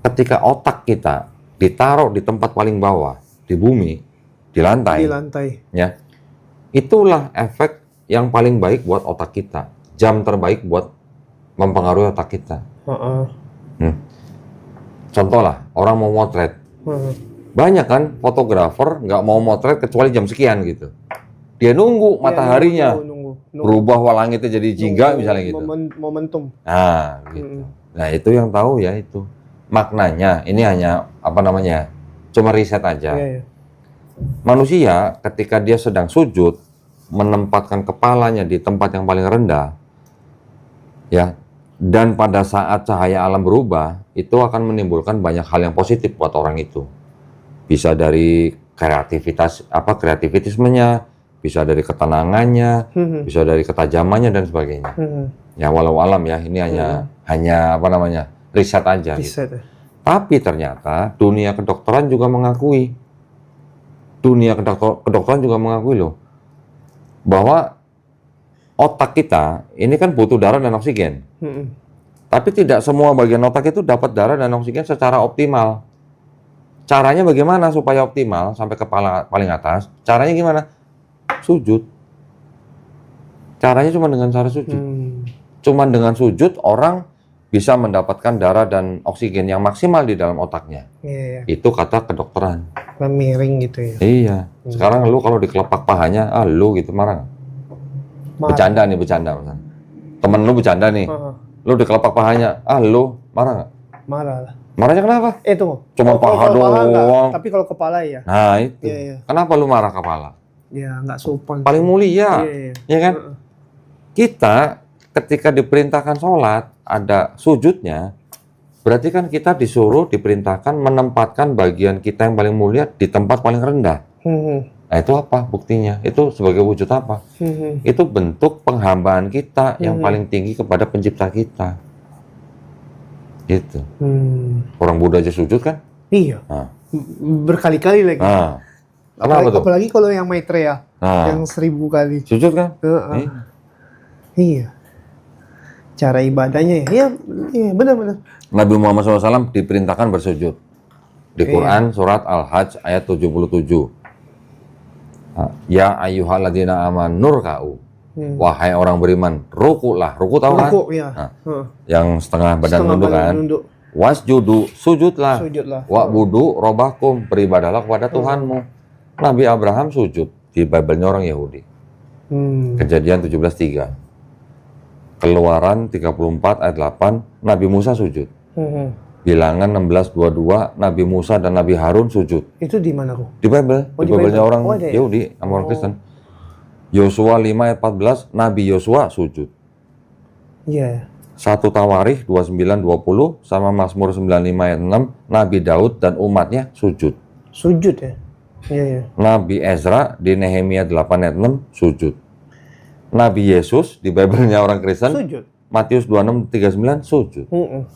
ketika otak kita ditaruh di tempat paling bawah, di bumi, di lantai, ya, itulah efek yang paling baik buat otak kita, jam terbaik buat mempengaruhi otak kita. Contoh lah, orang mau motret, banyak kan fotografer nggak mau motret kecuali jam sekian gitu. Dia nunggu mataharinya berubah langitnya jadi jingga misalnya gitu. Momentum. Nah, gitu. Nah itu yang tahu ya itu maknanya. Ini hanya apa namanya? Cuma riset aja. Manusia ketika dia sedang sujud menempatkan kepalanya di tempat yang paling rendah, ya. Dan pada saat cahaya alam berubah, itu akan menimbulkan banyak hal yang positif buat orang itu. Bisa dari kreativitasmenya, bisa dari ketenangannya, bisa dari ketajamannya dan sebagainya. Ya walau alam ya, ini hanya apa namanya? Riset aja. Gitu. Tapi ternyata dunia kedokteran juga mengakui. Kedokteran juga mengakui loh bahwa otak kita ini kan butuh darah dan oksigen. Tapi tidak semua bagian otak itu dapat darah dan oksigen secara optimal. Caranya bagaimana supaya optimal sampai kepala paling atas? Caranya gimana? Sujud. Caranya cuma dengan cara sujud. Cuma dengan sujud orang bisa mendapatkan darah dan oksigen yang maksimal di dalam otaknya. Itu kata kedokteran. Miring gitu ya. Iya. Sekarang lu kalau dikelepak pahanya, lu gitu marah nggak? Bercanda nih, bercanda. Temen lu bercanda nih. Lu dikelepak pahanya, lu marah nggak? Marah lah. Marahnya kenapa? Tunggu. Cuma paha doang. Tapi kalau kepala ya. Nah itu. Kenapa lu marah kepala? Ya nggak sopan. Paling mulia, ya kan? Kita ketika diperintahkan sholat ada sujudnya, berarti kan kita disuruh diperintahkan menempatkan bagian kita yang paling mulia di tempat paling rendah. Nah itu apa buktinya? Itu sebagai wujud apa? Itu bentuk penghambaan kita yang paling tinggi kepada pencipta kita. Gitu. Orang Buddha aja sujud kan? Iya. Berkali-kali lagi. Apalagi kalau yang Maitreya, yang 1000 kali. Sujud kan? Iya. Cara ibadahnya ya, benar-benar. Nabi Muhammad SAW diperintahkan bersujud. Di Quran surat Al-Hajj ayat 77. Ya ayyuhalladzina amanu ruk'u. Wahai orang beriman, rukulah. Ruku tahu kan? Yang setengah badan nunduk kan? Wasjudu, sujudlah. Wa'budu robbakum, beribadahlah kepada Tuhanmu. Nabi Abraham sujud di Bible-nya orang Yahudi. Kejadian 17:3. Keluaran 34 ayat 8, Nabi Musa sujud. Bilangan 16:22, Nabi Musa dan Nabi Harun sujud. Itu di mana kok? Di Bible, di Bible-nya orang Yahudi sama orang Kristen. Yosua 5 ayat 14, Nabi Yosua sujud. Iya. 1 Tawarikh 29:20 sama Mazmur 95 ayat 6, Nabi Daud dan umatnya sujud. Sujud ya? Iya. Nabi Ezra di Nehemia 8 ayat 6 sujud. Nabi Yesus di Bible-nya orang Kristen sujud. Matius 26:39 sujud.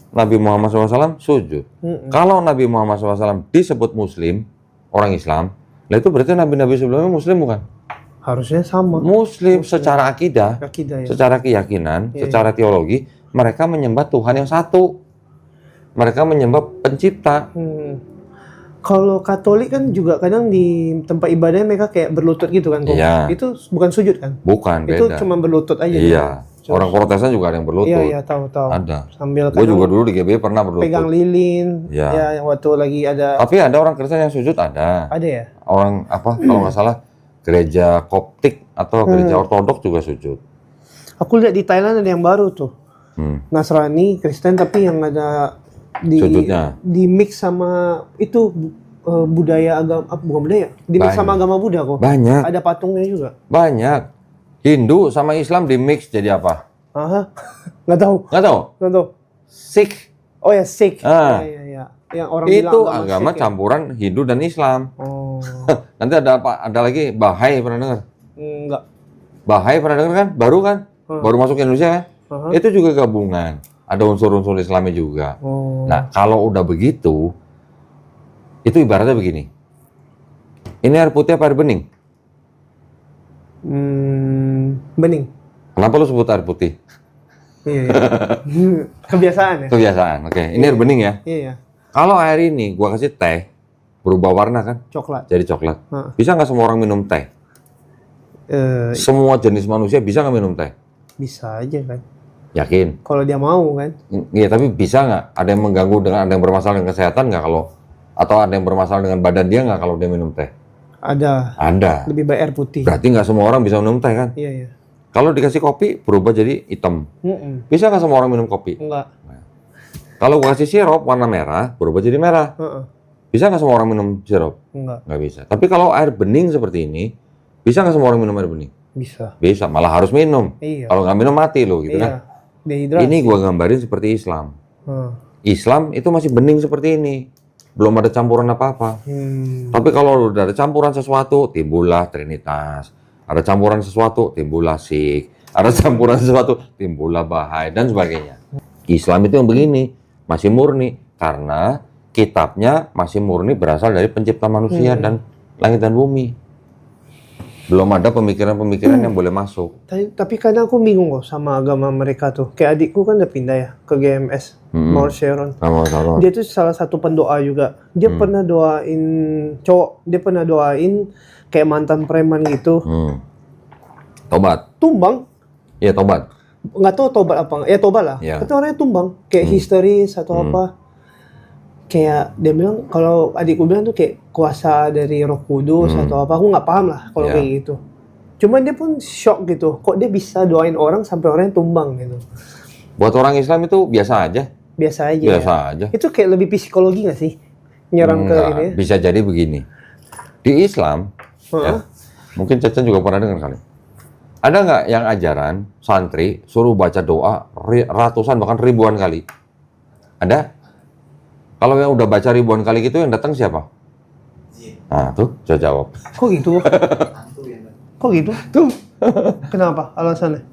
Nabi Muhammad SAW sujud. Kalau Nabi Muhammad SAW disebut Muslim, orang Islam, lah itu berarti Nabi-Nabi sebelumnya Muslim bukan? Harusnya sama. Muslim secara akidah ya. Secara keyakinan, secara teologi, mereka menyembah Tuhan yang satu. Mereka menyembah pencipta. Kalau Katolik kan juga kadang di tempat ibadahnya mereka kayak berlutut gitu kan? Iya. Itu bukan sujud kan? Bukan, itu beda. Cuma berlutut aja. Iya. Orang Protestan juga ada yang berlutut. Iya, tahu. Ada. Sambil gue juga dulu di GBI pernah berlutut. Pegang lilin. Ya, waktu lagi ada. Tapi ada orang Kristen yang sujud ada. Ada ya? Orang apa? Kalau nggak salah gereja Koptik atau gereja Ortodok juga sujud. Aku lihat di Thailand ada yang baru tuh. Nasrani, Kristen tapi yang ada di sujudnya. Di mix sama itu budaya agama, bukan budaya, di mix sama agama Buddha kok. Banyak. Ada patungnya juga. Banyak. Hindu sama Islam di mix jadi apa? Aha. Nggak tahu. Nggak tahu? Nggak tahu. Sikh. Oh ya, Sikh. Ah. Iya. Yang orang Itu bilang agama Sikh, campuran Hindu dan Islam. Oh. Nanti ada apa? Ada lagi Bahai, pernah dengar? Enggak. Bahai pernah dengar kan? Baru kan? Baru masuk Indonesia kan? Itu juga gabungan. Ada unsur-unsur Islamnya juga. Oh. Nah, kalau udah begitu, itu ibaratnya begini. Ini air putih apa air bening? Bening. Kenapa lu sebut air putih? Iya. Kebiasaan ya? Kebiasaan. Oke, ini air bening ya. Iya. Kalau air ini gua kasih teh, berubah warna kan? Coklat. Jadi coklat. Bisa nggak semua orang minum teh? Semua jenis manusia bisa nggak minum teh? Bisa aja kan. Yakin? Kalau dia mau kan. Iya, tapi bisa nggak? Ada yang mengganggu ada yang bermasalah dengan kesehatan nggak kalau? Atau ada yang bermasalah dengan badan dia nggak kalau dia minum teh? Ada. Ada. Lebih baik air putih. Berarti nggak semua orang bisa minum teh kan? Iya. Kalau dikasih kopi berubah jadi hitam. Bisa nggak semua orang minum kopi? Enggak. Kalau gua kasih sirup warna merah berubah jadi merah. Bisa nggak semua orang minum sirup? Enggak. Nggak bisa. Tapi kalau air bening seperti ini, bisa nggak semua orang minum air bening? Bisa. Bisa, malah harus minum. Iya. Kalau nggak minum mati loh, gitu kan? Dehidrasi. Ini gua gambarin seperti Islam. Islam itu masih bening seperti ini. Belum ada campuran apa-apa. Tapi kalau udah ada campuran sesuatu, timbullah Trinitas. Ada campuran sesuatu, timbullah Sikh. Ada campuran sesuatu, timbullah Bahai, dan sebagainya. Islam itu yang begini, masih murni. Karena kitabnya masih murni berasal dari pencipta manusia dan langit dan bumi. Belum ada pemikiran-pemikiran yang boleh masuk. Tapi kadang aku bingung kok sama agama mereka tuh. Kayak adikku kan udah pindah ya ke GMS, Mount Sharon. Dia tuh salah satu pendoa juga. Dia pernah doain cowok, dia pernah doain kayak mantan preman gitu. Tobat. Tumbang. Iya, tobat. Nggak tahu tobat apa nggak. Ya tobat lah. Ya. Tapi orangnya tumbang. Kayak histeris atau apa. Kayak dia bilang, kalau adikku bilang tuh kayak kuasa dari Roh Kudus atau apa, aku nggak paham lah kalau kayak gitu. Cuman dia pun shock gitu, kok dia bisa doain orang sampai orangnya tumbang gitu. Buat orang Islam itu biasa aja. Biasa aja. Biasa aja. Itu kayak lebih psikologi nggak sih? Nyerang ke ini ya? Bisa jadi begini. Di Islam, ya, mungkin Cecen juga pernah dengar kali. Ada nggak yang ajaran santri suruh baca doa ratusan bahkan ribuan kali? Ada? Kalau yang udah baca ribuan kali gitu yang datang siapa? Nah, tuh, coba jawab. Kok gitu? Kok gitu? Tuh. Kenapa? Alasannya?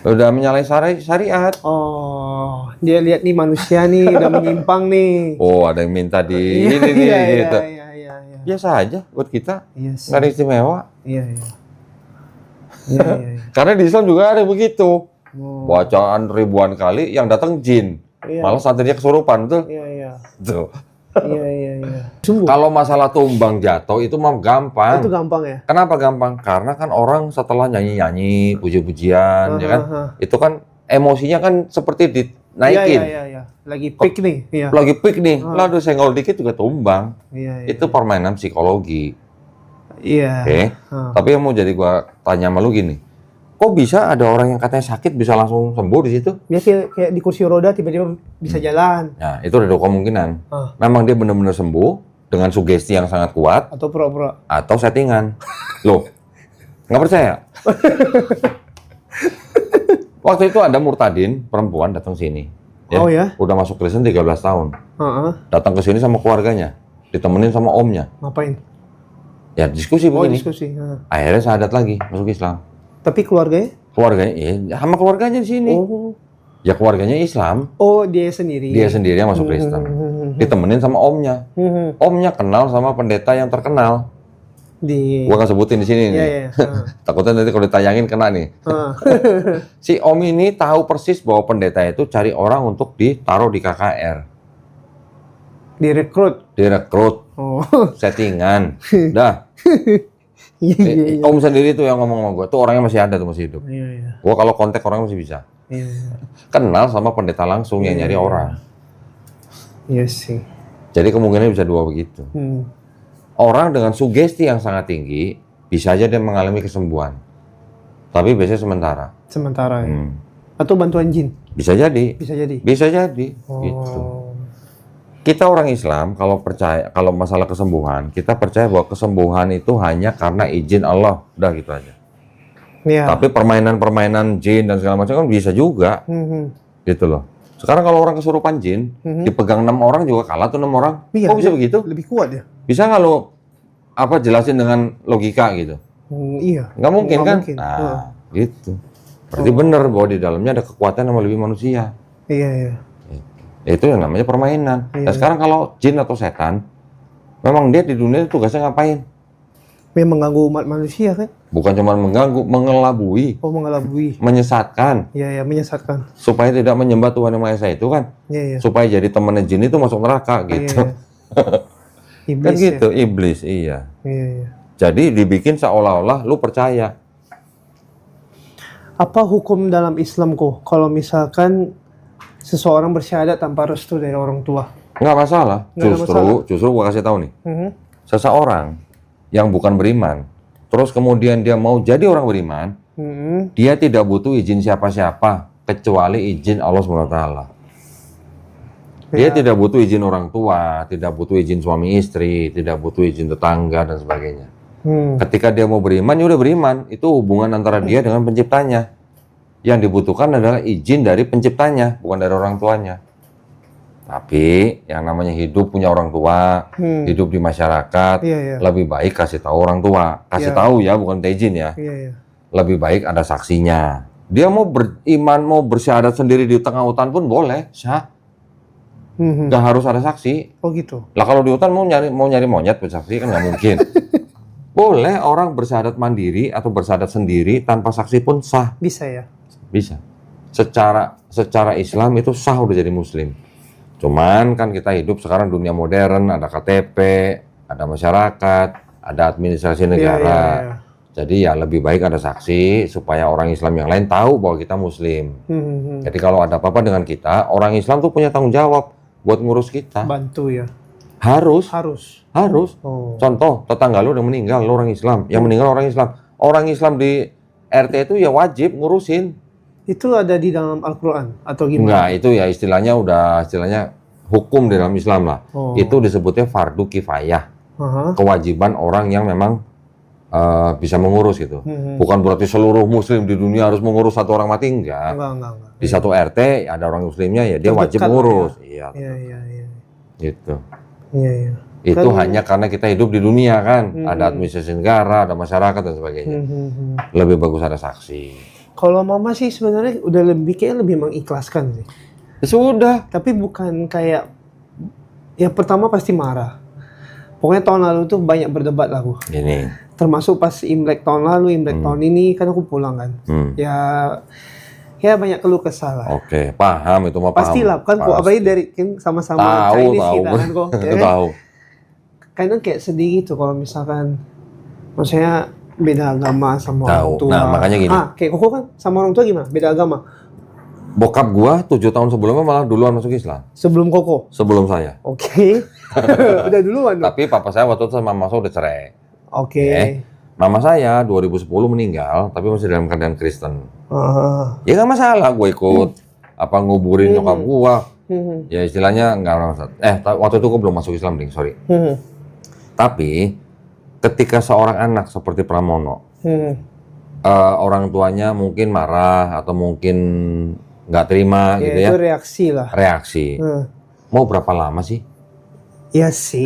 Udah menyalahi syariat. Oh, dia lihat nih manusia nih udah menyimpang nih. Oh, ada yang minta di ini nih gitu. Iya. Biasa aja buat kita. Yes. Nggak ada istimewa. Iya. Karena di Islam juga ada begitu. Bacaan ribuan kali yang datang jin. Malah santrinya kesurupan, betul? Iya. Tuh. Iya. Kalau masalah tumbang jatuh itu mah gampang. Itu gampang ya? Kenapa gampang? Karena kan orang setelah nyanyi-nyanyi, puji-pujian, ya kan? Itu kan emosinya kan seperti dinaikin. Iya. Lagi peak nih. Iya. Lagi peak nih. Lalu senggol dikit juga tumbang. Iya. Itu permainan psikologi. Iya. Oke. Tapi yang mau jadi gua tanya sama lu gini. Kok bisa ada orang yang katanya sakit bisa langsung sembuh di situ? Dia kayak di kursi roda tiba-tiba bisa jalan. Nah, itu ada dua kemungkinan. Memang dia benar-benar sembuh dengan sugesti yang sangat kuat. Atau pura-pura. Atau settingan. Loh, nggak percaya? Waktu itu ada murtadin, perempuan datang sini. Ya, oh ya? Udah masuk Kristen 13 tahun. Datang ke sini sama keluarganya. Ditemenin sama omnya. Ngapain? Ya, diskusi begini. Diskusi. Akhirnya syahadat lagi, masuk Islam. Tapi keluarganya? Keluarganya, iya, sama keluarganya di sini. Oh. Ya keluarganya Islam. Oh, dia sendiri. Dia sendiri yang masuk Kristen. Ditemenin sama omnya. Omnya kenal sama pendeta yang terkenal. Gua nggak sebutin di sini nih. Iya. Takutnya nanti kalau ditayangin kena nih. Si om ini tahu persis bahwa pendeta itu cari orang untuk ditaruh di KKR. Direkrut. Oh. Settingan. Dah. Iya. Om sendiri tuh yang ngomong sama gue, tuh orangnya masih ada tuh, masih hidup. Iya. Gue kalau kontak orang masih bisa. Iya. Kenal sama pendeta langsung yang nyari orang. Iya sih. Jadi kemungkinan bisa dua begitu. Orang dengan sugesti yang sangat tinggi bisa aja dia mengalami kesembuhan. Tapi biasanya sementara. Sementara ya. Atau bantuan jin. Bisa jadi. Bisa jadi. Bisa jadi. Gitu. Kita orang Islam kalau percaya, kalau masalah kesembuhan, kita percaya bahwa kesembuhan itu hanya karena izin Allah, udah gitu aja. Iya. Tapi permainan-permainan jin dan segala macam kan bisa juga, gitu loh. Sekarang kalau orang kesurupan jin, dipegang 6 orang juga kalah tuh 6 orang. Iya, Kok bisa dia begitu? lebih kuat ya. Bisa nggak lo jelasin dengan logika gitu? Iya. Nggak mungkin Nggak kan? mungkin. Nah, gitu. Berarti benar bahwa di dalamnya ada kekuatan yang melebihi manusia. Iya, iya. Itu yang namanya permainan. Iya. Dan sekarang kalau jin atau setan, memang dia di dunia itu tugasnya ngapain? Memang mengganggu umat manusia kan? Bukan cuma mengganggu, mengelabui, Oh, mengelabui. menyesatkan, Iya, iya, menyesatkan. supaya tidak menyembah Tuhan Yang Maha Esa itu kan, Iya, iya. supaya jadi temannya jin itu masuk neraka gitu. Iya. Kan Iblis gitu, iblis, iya. ya. Iya, iya. Jadi dibikin seolah-olah lu percaya. Apa hukum dalam Islam kok kalau misalkan seseorang bersyahadat tanpa restu dari orang tua? Nggak masalah. Nggak ada masalah. Justru gua kasih tahu nih. Seseorang yang bukan beriman, terus kemudian dia mau jadi orang beriman, dia tidak butuh izin siapa-siapa kecuali izin Allah SWT. Dia tidak butuh izin orang tua, tidak butuh izin suami istri, tidak butuh izin tetangga dan sebagainya. Ketika dia mau beriman, ya udah beriman. Itu hubungan antara dia dengan penciptanya. Yang dibutuhkan adalah izin dari penciptanya, bukan dari orang tuanya. Tapi yang namanya hidup punya orang tua, hidup di masyarakat, lebih baik kasih tahu orang tua. Kasih tahu ya, bukan minta izin ya. Lebih baik ada saksinya. Dia mau beriman, mau bersyahadat sendiri di tengah hutan pun boleh, sah. Nggak harus ada saksi. Oh gitu. Lah kalau di hutan mau nyari monyet bersaksi kan nggak mungkin. Boleh orang bersyahadat mandiri atau bersyahadat sendiri tanpa saksi pun sah. Bisa ya? Bisa. Secara Islam itu sah udah jadi muslim. Cuman kan kita hidup sekarang dunia modern, ada KTP, ada masyarakat, ada administrasi negara. Jadi ya lebih baik ada saksi supaya orang Islam yang lain tahu bahwa kita muslim. Jadi kalau ada apa-apa dengan kita, orang Islam tuh punya tanggung jawab buat ngurus kita. Bantu ya? Harus. Oh. Contoh, tetangga lu udah meninggal, lu orang Islam. Yang meninggal orang Islam. Orang Islam di RT itu ya wajib ngurusin. Itu ada di dalam Al-Quran atau gimana? Enggak, itu ya istilahnya hukum di dalam Islam lah. Itu disebutnya fardu kifayah. Kewajiban orang yang memang bisa mengurus gitu. Bukan berarti seluruh muslim di dunia harus mengurus satu orang mati, enggak. Di satu RT ada orang muslimnya ya dia wajib mengurus. Iya. Gitu. Iya. Itu hanya karena kita hidup di dunia kan. Ada administrasi negara, ada masyarakat dan sebagainya. Lebih bagus ada saksi. Kalau mama sih sebenarnya udah lebih mengikhlaskan sih. Sudah. Tapi bukan kayak yang pertama pasti marah. Pokoknya tahun lalu tuh banyak berdebat lah aku. Gini. Termasuk pas Imlek tahun lalu, Imlek tahun ini kan aku pulang kan. Ya banyak keluh kesah lah. Oke, paham itu mah paham. Pastilah kan kok apalagi dari kan sama-sama Chinese kita kan kok. Ya kan? Tahu. Kadang kayak sedih gitu kalau misalkan maksudnya beda agama sama orang tua. Nah, makanya gini. Kayak koko kan sama orang tua gimana? Beda agama. Bokap gua 7 tahun sebelumnya malah duluan masuk Islam. Sebelum koko? Sebelum saya. Oke. Udah duluan dong. Tapi papa saya waktu itu sama mama saya udah cerai. Oke. Mama saya 2010 meninggal, tapi masih dalam keadaan Kristen. Ya nggak masalah, gue ikut nguburin nyokap gua. Ya istilahnya nggak masalah. Waktu itu gua belum masuk Islam, ding, sorry. Tapi ketika seorang anak seperti Pramono, orang tuanya mungkin marah atau mungkin nggak terima gitu ya. Itu reaksi lah. Reaksi. Mau berapa lama sih? Iya sih.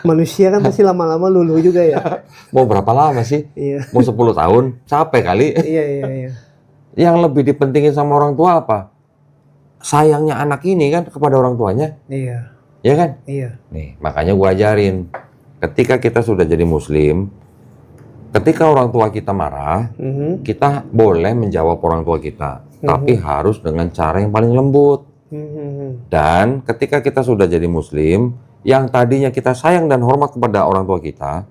Manusia kan pasti lama-lama luluh juga ya. Mau berapa lama sih? Iya. Mau 10 tahun? Capek kali. Iya. Yang lebih dipentingin sama orang tua apa? Sayangnya anak ini kan kepada orang tuanya. Iya. Iya kan? Iya. Nih, makanya gua ajarin. Ketika kita sudah jadi muslim, ketika orang tua kita marah, kita boleh menjawab orang tua kita. Tapi harus dengan cara yang paling lembut. Dan ketika kita sudah jadi muslim, yang tadinya kita sayang dan hormat kepada orang tua kita,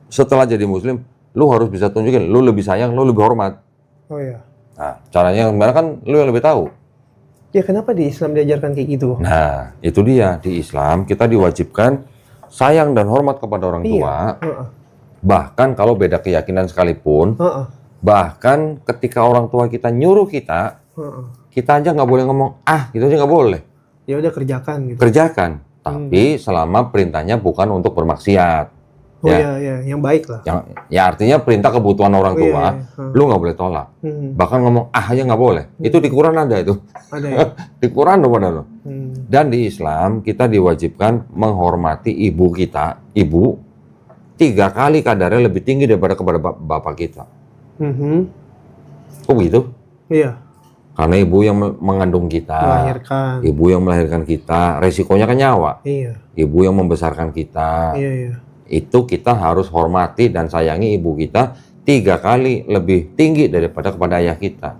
setelah jadi muslim, lu harus bisa tunjukin, lu lebih sayang, lu lebih hormat. Oh iya. Nah, caranya gimana kan lu yang lebih tahu. Ya kenapa di Islam diajarkan kayak gitu? Nah, itu dia. Di Islam kita diwajibkan sayang dan hormat kepada orang tua. Bahkan kalau beda keyakinan sekalipun, bahkan ketika orang tua kita nyuruh kita, kita aja nggak boleh ngomong, gitu aja nggak boleh. Ya udah kerjakan gitu. Kerjakan. Tapi selama perintahnya bukan untuk bermaksiat. Oh iya, yang baik lah. Ya artinya perintah kebutuhan orang tua, Iya. lu nggak boleh tolak. Bahkan ngomong aja nggak boleh. Itu di Quran ada itu. Ada ya. Di Quran ada lo. Dan di Islam kita diwajibkan menghormati ibu kita, ibu 3 kali kadarnya lebih tinggi daripada kepada bapak kita. Kok gitu? Iya. Karena ibu yang mengandung kita, Melahirkan. ibu yang melahirkan kita, resikonya kan nyawa. Iya. Ibu yang membesarkan kita. Iya. Itu kita harus hormati dan sayangi ibu kita 3 kali lebih tinggi daripada kepada ayah kita.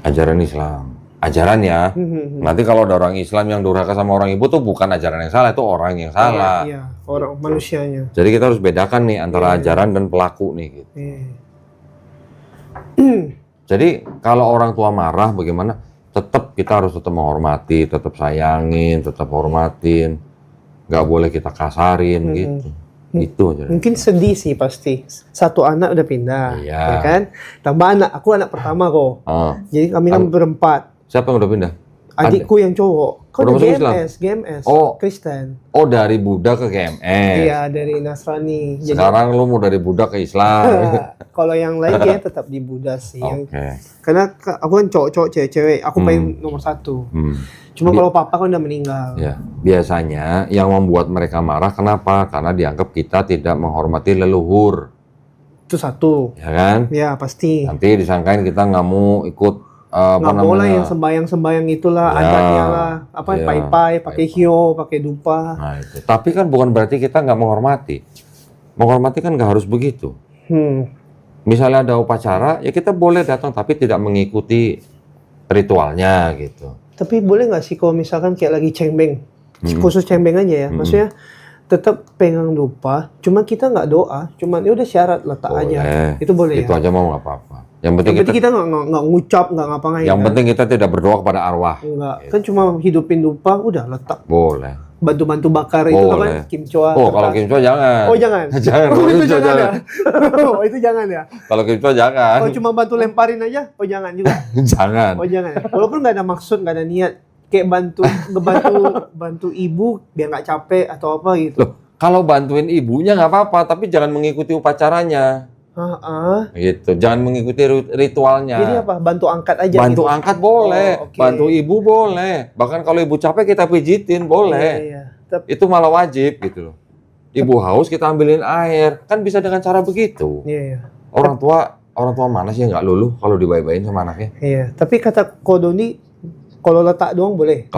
Ajaran Islam. Ajaran ya. Nanti kalau ada orang Islam yang durhaka sama orang ibu tuh bukan ajaran yang salah, itu orang yang salah. Iya, orang manusianya. Jadi kita harus bedakan nih antara ajaran dan pelaku nih. Gitu. Jadi kalau orang tua marah bagaimana? Tetap kita harus tetap menghormati, tetap sayangin, tetap hormatin. Nggak boleh kita kasarin gitu. Itu aja. Mungkin sedih sih pasti. Satu anak udah pindah, Iya. ya kan? Tambah aku anak pertama kok. Jadi kami kan berempat. Siapa yang udah pindah? Adikku yang cowok. Kau Udah udah masuk Islam? GMS, Oh. Kristen. Oh dari Buddha ke GMS. Iya, dari Nasrani. Jadi Sekarang lu mau dari Buddha ke Islam. kalau yang lain ya tetap di Buddha sih. Oke. Karena aku kan cowok-cowok, cewek-cewek. Aku pengen nomor 1. Cuma kalau papa kan udah meninggal. Ya, biasanya yang membuat mereka marah kenapa? Karena dianggap kita tidak menghormati leluhur, Itu satu. ya kan? Ya pasti. Nanti disangkain kita nggak mau ikut Nggak mau lah yang sembayang-sembayang itulah, Ya, adatnya lah. Apa, ya, pai-pai, pakai hio, pakai dupa. Nah itu. Tapi kan bukan berarti kita nggak menghormati. Menghormati kan nggak harus begitu. Misalnya ada upacara, ya kita boleh datang tapi tidak mengikuti ritualnya gitu. Tapi boleh nggak sih kalau misalkan kayak lagi cengbeng, khusus cengbeng aja ya, maksudnya tetap pegang dupa, cuma kita nggak doa, cuma ya udah syarat letak aja, itu boleh Itu ya. aja mau nggak apa-apa. Yang penting kita nggak ngucap, nggak ngapa-ngapain. yang kan? penting kita tidak berdoa kepada arwah. Enggak, kan cuma hidupin dupa, udah letak. Boleh. Bantu-bantu bakar itu Boleh. kan kimchoa. Oh, kalau kimco jangan. Oh jangan. Jangan. Oh, itu Kimco jangan ya. Oh itu jangan ya. Kalau kimco jangan. Oh cuma bantu lemparin aja. Oh jangan juga. Jangan. Oh jangan. Walaupun nggak ada maksud, nggak ada niat, kayak bantu ibu biar nggak capek atau apa gitu. Loh, kalau bantuin ibunya nggak apa-apa, tapi jangan mengikuti upacaranya. Gitu. Jangan mengikuti ritualnya. Jadi apa? Bantu angkat aja. Bantu gitu? angkat boleh, Oh, oke. bantu ibu boleh. Bahkan kalau ibu capek kita pijitin boleh. Iya. Itu malah wajib gitu loh. Ibu haus kita ambilin air, kan bisa dengan cara begitu. Iya. Orang tua mana sih yang nggak luluh kalau dibaik-baikin sama anaknya? Iya. Tapi kata Kodoni, kalau letak doang boleh.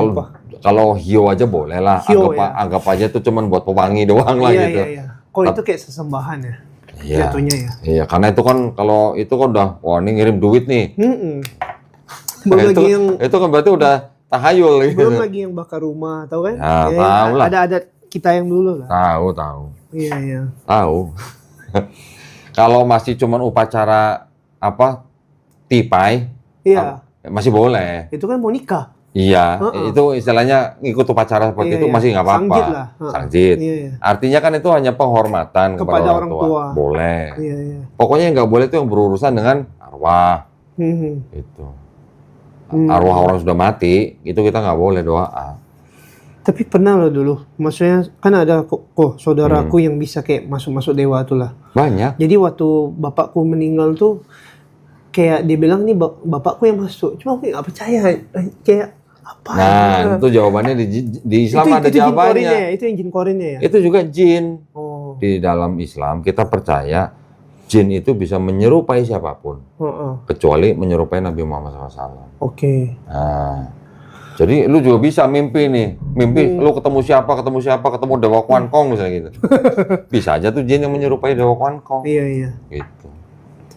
Kalau hio aja boleh lah. Hio, Anggap aja itu cuman buat pewangi doang lah gitu. Iya. Kalau itu kayak sesembahan ya. Iya. Jatuhnya ya. Iya, karena itu kan kalau itu kan udah wah ini ngirim duit nih. Belum lagi yang Itu kan berarti udah tahayul gitu. belum lagi yang bakar rumah, tahu kan? Ya, tahu lah. Ada adat kita yang dulu lah. Tahu. Iya. Tahu. Kalau masih cuman upacara apa tipai, Iya. masih boleh. Itu kan mau nikah. Iya, itu istilahnya ngikut upacara seperti itu masih nggak apa-apa. Sangjit lah. Sangjit. Iya. Artinya kan itu hanya penghormatan kepada orang tua. Boleh. Iya. Pokoknya yang nggak boleh itu yang berurusan dengan arwah. Itu. Arwah orang sudah mati, itu kita nggak boleh doa. Tapi pernah loh dulu, maksudnya kan ada kok saudaraku yang bisa kayak masuk dewa tuh lah. Banyak. Jadi waktu bapakku meninggal tuh kayak dia bilang nih bapakku yang masuk, cuma aku nggak percaya, kayak apa? Nah, itu jawabannya di Islam ada jawabannya. Itu yang jin korinnya ya? Itu juga jin. Oh. Di dalam Islam kita percaya jin itu bisa menyerupai siapapun, kecuali menyerupai Nabi Muhammad SAW. Oke. Nah, jadi lu juga bisa mimpi nih, lu ketemu siapa, ketemu Dewa Kwan Kong misalnya gitu. Bisa aja tuh jin yang menyerupai Dewa Kwan Kong. Iya. Gitu.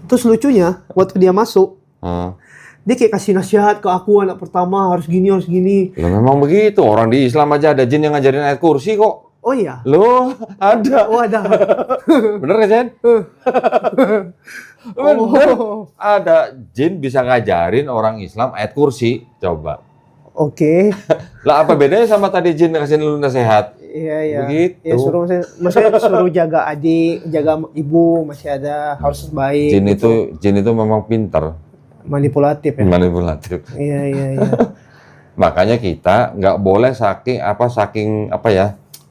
Terus lucunya, waktu dia masuk, dia kayak kasih nasihat ke aku anak pertama harus gini. Lah memang begitu, orang di Islam aja ada jin yang ngajarin ayat kursi kok. Oh iya? Loh, ada. Oh ada. Bener gak, Jen? Bener. Ada jin bisa ngajarin orang Islam ayat kursi. Coba. Oke. Lah apa bedanya sama tadi jin kasih lu nasihat? Iya. Begitu. Ya maksudnya suruh jaga adik, jaga ibu masih ada, harus baik. Jin itu memang pintar. Manipulatif ya. Manipulatif. Iya. Makanya kita nggak boleh saking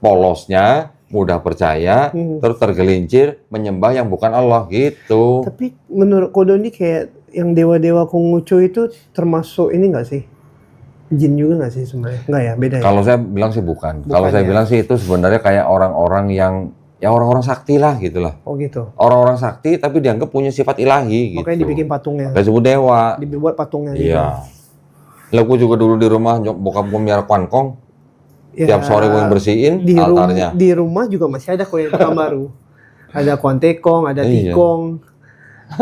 polosnya, mudah percaya, terus tergelincir menyembah yang bukan Allah gitu. Tapi menurut Kodo ini kayak yang dewa-dewa Konghucu itu termasuk ini nggak sih? Jin juga nggak sih sebenarnya? Nggak ya, beda ya? Kalau saya bilang sih bukan. Kalau saya ya? bilang sih itu sebenarnya kayak orang-orang yang ya orang-orang sakti lah gitu lah. Oh gitu. Orang-orang sakti tapi dianggap punya sifat ilahi gitu. Makanya dibikin patungnya. Kayak sebut dewa. Dibuat patungnya gitu. Iya. Lah gue juga dulu di rumah bokap gue miara kuangkong. Ya, Tiap sore gue yang bersihin altarnya. Di rumah juga masih ada kue yang baru. Ada Kuan Tekong, ada Tikong.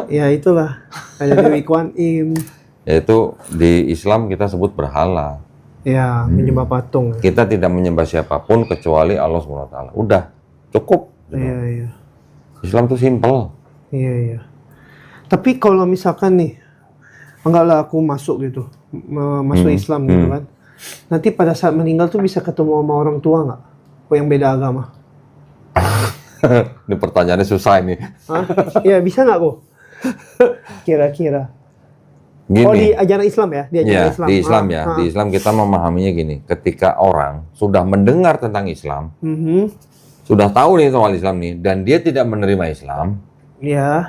Ya itulah. Ada Dewi Kuan Im. Yaitu di Islam kita sebut berhala. Ya, menyembah patung. Kita tidak menyembah siapapun kecuali Allah SWT. Udah, cukup. Iya, iya. Islam tuh simple. Iya, iya. Tapi kalau misalkan nih, anggaplah aku masuk gitu, masuk Islam gitu kan. Nanti pada saat meninggal tuh bisa ketemu sama orang tua nggak? Oh, yang beda agama. Ini pertanyaannya susah ini. Hah? Ya, bisa nggak kok? Kira-kira. Gini. Oh, di ajaran Islam ya? Di ajaran Islam. Di Islam ya. Di Islam kita memahaminya gini. Ketika orang sudah mendengar tentang Islam, sudah tahu nih soal Islam nih, dan dia tidak menerima Islam, ya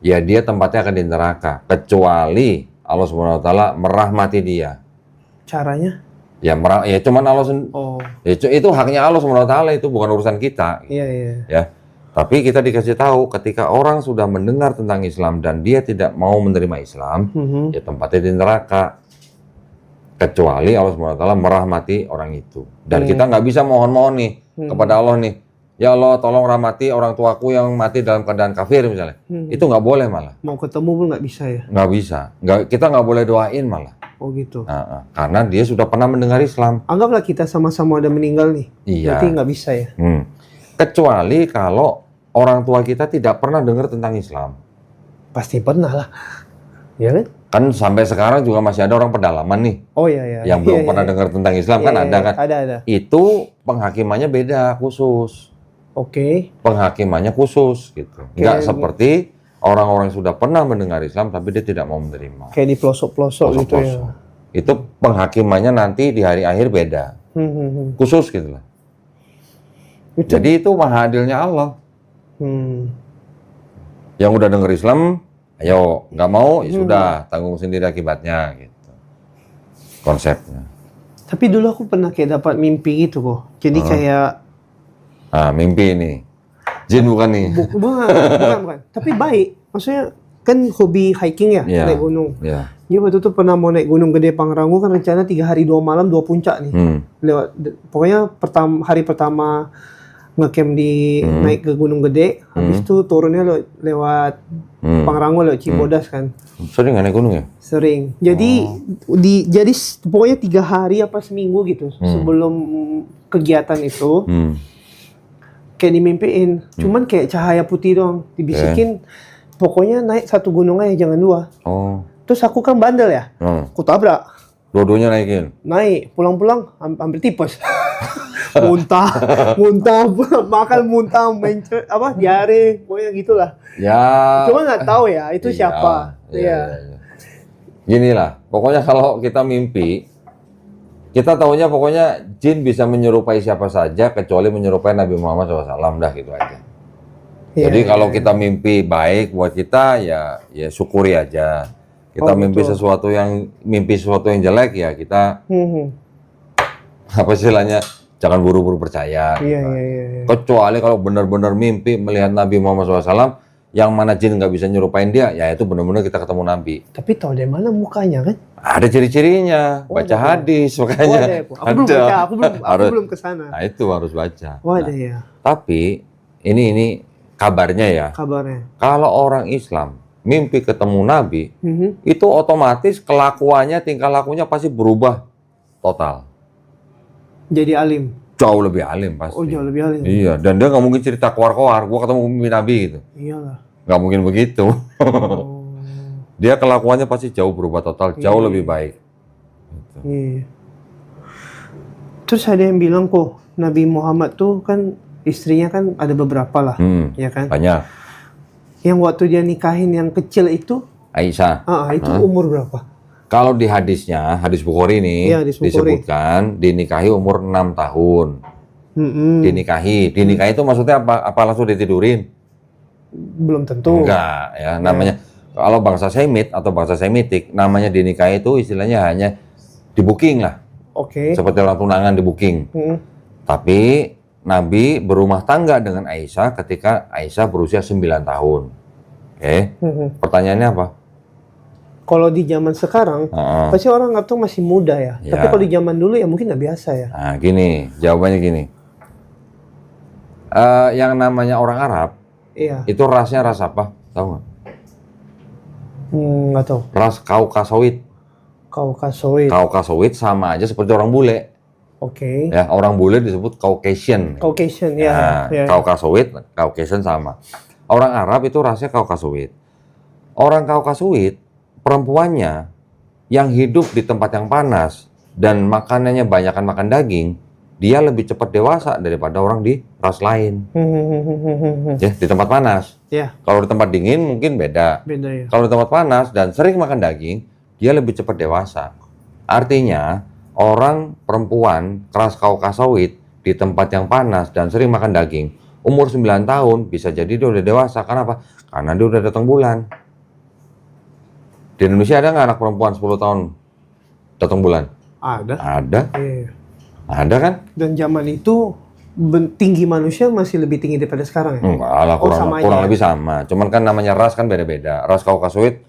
dia tempatnya akan di neraka. Kecuali Allah SWT merahmati dia. Caranya? Ya cuman Allah itu haknya Allah SWT, itu bukan urusan kita. Iya, iya. Ya. Tapi kita dikasih tahu ketika orang sudah mendengar tentang Islam dan dia tidak mau menerima Islam, ya tempatnya di neraka. Kecuali Allah SWT merahmati orang itu. Dan kita nggak bisa mohon-mohon nih kepada Allah nih, ya Allah tolong rahmati orang tuaku yang mati dalam keadaan kafir misalnya. Itu nggak boleh malah. Mau ketemu pun nggak bisa ya? Nggak bisa. Kita nggak boleh doain malah. Oh gitu. Karena dia sudah pernah mendengar Islam. Anggaplah kita sama-sama ada meninggal nih. Iya. Berarti nggak bisa ya? Kecuali kalau orang tua kita tidak pernah dengar tentang Islam. Pasti pernah lah. Ya kan? Kan sampai sekarang juga masih ada orang pedalaman nih. Oh iya. Yang belum pernah dengar tentang Islam kan ada kan? Ada. Itu penghakimannya beda, khusus. Oke. Penghakimannya khusus gitu. Nggak seperti orang-orang yang sudah pernah mendengar Islam tapi dia tidak mau menerima. Kayak di pelosok-pelosok gitu ya. Itu penghakimannya nanti di hari akhir beda. Khusus gitu lah. Jadi itu maha adilnya Allah. Yang udah denger Islam, ayo, nggak mau, ya sudah, tanggung sendiri akibatnya, gitu. Konsepnya. Tapi dulu aku pernah kayak dapat mimpi gitu kok. Jadi kayak... mimpi ini. Jin bukan nih? Bukan. Tapi baik. Maksudnya, kan hobi hiking ya, naik gunung. Jadi waktu itu pernah mau naik Gunung Gede Pangrango, kan rencana 3 hari 2 malam 2 puncak nih. Pokoknya hari pertama ngecamp di naik ke Gunung Gede, habis itu turunnya lewat Pangrango, lewat Cibodas kan. Sering nggak naik gunung ya? Sering. Jadi jadi pokoknya 3 hari apa seminggu gitu sebelum kegiatan itu, kayak dimimpiin. Cuman kayak cahaya putih doang, dibisikin. Pokoknya naik 1 gunung aja, jangan 2. Terus aku kan bandel ya, aku tabrak. Dua-duanya naikin? Naik, pulang-pulang hampir tipes. muntah, makan muntah, diare, pokoknya gitulah. Ya. Cuma nggak tahu ya itu siapa. Iya. Gini lah, pokoknya kalau kita mimpi, kita tahunya pokoknya jin bisa menyerupai siapa saja kecuali menyerupai Nabi Muhammad SAW, dah gitu aja. Jadi kalau kita mimpi baik buat kita, ya syukuri aja. Kita mimpi sesuatu yang jelek, ya kita apa istilahnya, jangan buru-buru percaya. Iya. Kecuali kalau benar-benar mimpi melihat Nabi Muhammad SAW, yang mana jin nggak bisa nyerupain dia, ya itu benar-benar kita ketemu Nabi. Tapi tahu dari mana mukanya kan? Ada ciri-cirinya, baca hadis makanya. Aku belum kesana. Nah itu harus baca. Ada ya. Tapi ini kabarnya ya. Kabarnya. Kalau orang Islam mimpi ketemu Nabi, itu otomatis kelakuannya, tingkah lakunya pasti berubah total. Jadi alim. Jauh lebih alim pasti. Oh, jauh lebih alim. Iya, dan dia nggak mungkin cerita keluar-keluar. Gua ketemu mimpi Nabi gitu. Iyalah. Nggak mungkin begitu. Dia kelakuannya pasti jauh berubah total, jauh lebih baik. Gitu. Iya. Terus ada yang bilang kok Nabi Muhammad tuh kan istrinya kan ada beberapa lah, ya kan? Banyak. Yang waktu dia nikahin yang kecil itu, Aisyah. itu umur berapa? Kalau di hadisnya, hadis Bukhari ini Iya, hadis Bukhari. disebutkan dinikahi umur 6 tahun. Dinikahi itu maksudnya apa? Apa langsung ditidurin? Belum tentu. Enggak, ya. Namanya kalau bangsa Semit atau bangsa Semitik, namanya dinikahi itu istilahnya hanya di booking lah. Oke. Seperti orang tunangan di booking. Tapi Nabi berumah tangga dengan Aisyah ketika Aisyah berusia 9 tahun. Oke. Pertanyaannya apa? Kalau di zaman sekarang, pasti orang nggak tahu masih muda ya. Tapi kalau di zaman dulu ya mungkin nggak biasa ya. Nah, gini, jawabannya gini. Yang namanya orang Arab, Iya. itu rasnya ras apa? Tahu nggak? Nggak tahu. Ras Kaukasoid. Kaukasoid. Kaukasoid sama aja seperti orang bule. Oke. Ya, orang bule disebut Caucasian. Caucasian, ya. Nah, Kaukasoid, Caucasian sama. Orang Arab itu rasnya Kaukasoid. Orang Kaukasoid, perempuannya yang hidup di tempat yang panas dan makanannya banyakan makan daging, dia lebih cepat dewasa daripada orang di ras lain. Ya, di tempat panas. Ya. Kalau di tempat dingin mungkin beda. Beda ya. Kalau di tempat panas dan sering makan daging, dia lebih cepat dewasa. Artinya, orang perempuan keras Kaukasoid di tempat yang panas dan sering makan daging, umur 9 tahun bisa jadi dia udah dewasa. Kenapa? Karena dia udah datang bulan. Di Indonesia ada nggak anak perempuan 10 tahun datang bulan? Ada. Ada. Iya. Ada kan? Dan zaman itu tinggi manusia masih lebih tinggi daripada sekarang ya? Enggak lah, kurang lebih sama. Cuman kan namanya ras kan beda-beda. Ras Kaukasoid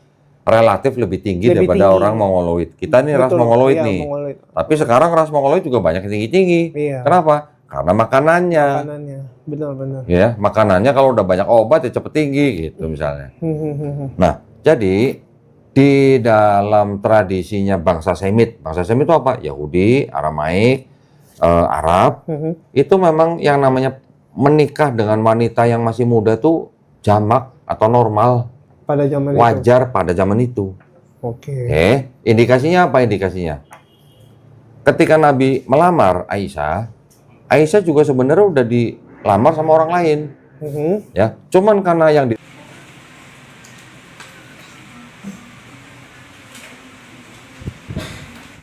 relatif lebih tinggi daripada orang Mongoloid. Kita nih ras Mongoloid nih. Mongoloid. Tapi sekarang ras Mongoloid juga banyak yang tinggi-tinggi. Iya. Kenapa? Karena makanannya. Benar-benar. Ya, makanannya kalau udah banyak obat ya cepet tinggi gitu misalnya. Nah, jadi di dalam tradisinya bangsa Semit itu apa? Yahudi, Aramaik, Arab, itu memang yang namanya menikah dengan wanita yang masih muda tuh jamak atau normal, pada zaman wajar itu. Pada zaman itu. Oke. Indikasinya apa indikasinya? Ketika Nabi melamar Aisyah juga sebenarnya udah dilamar sama orang lain. Ya, cuman karena yang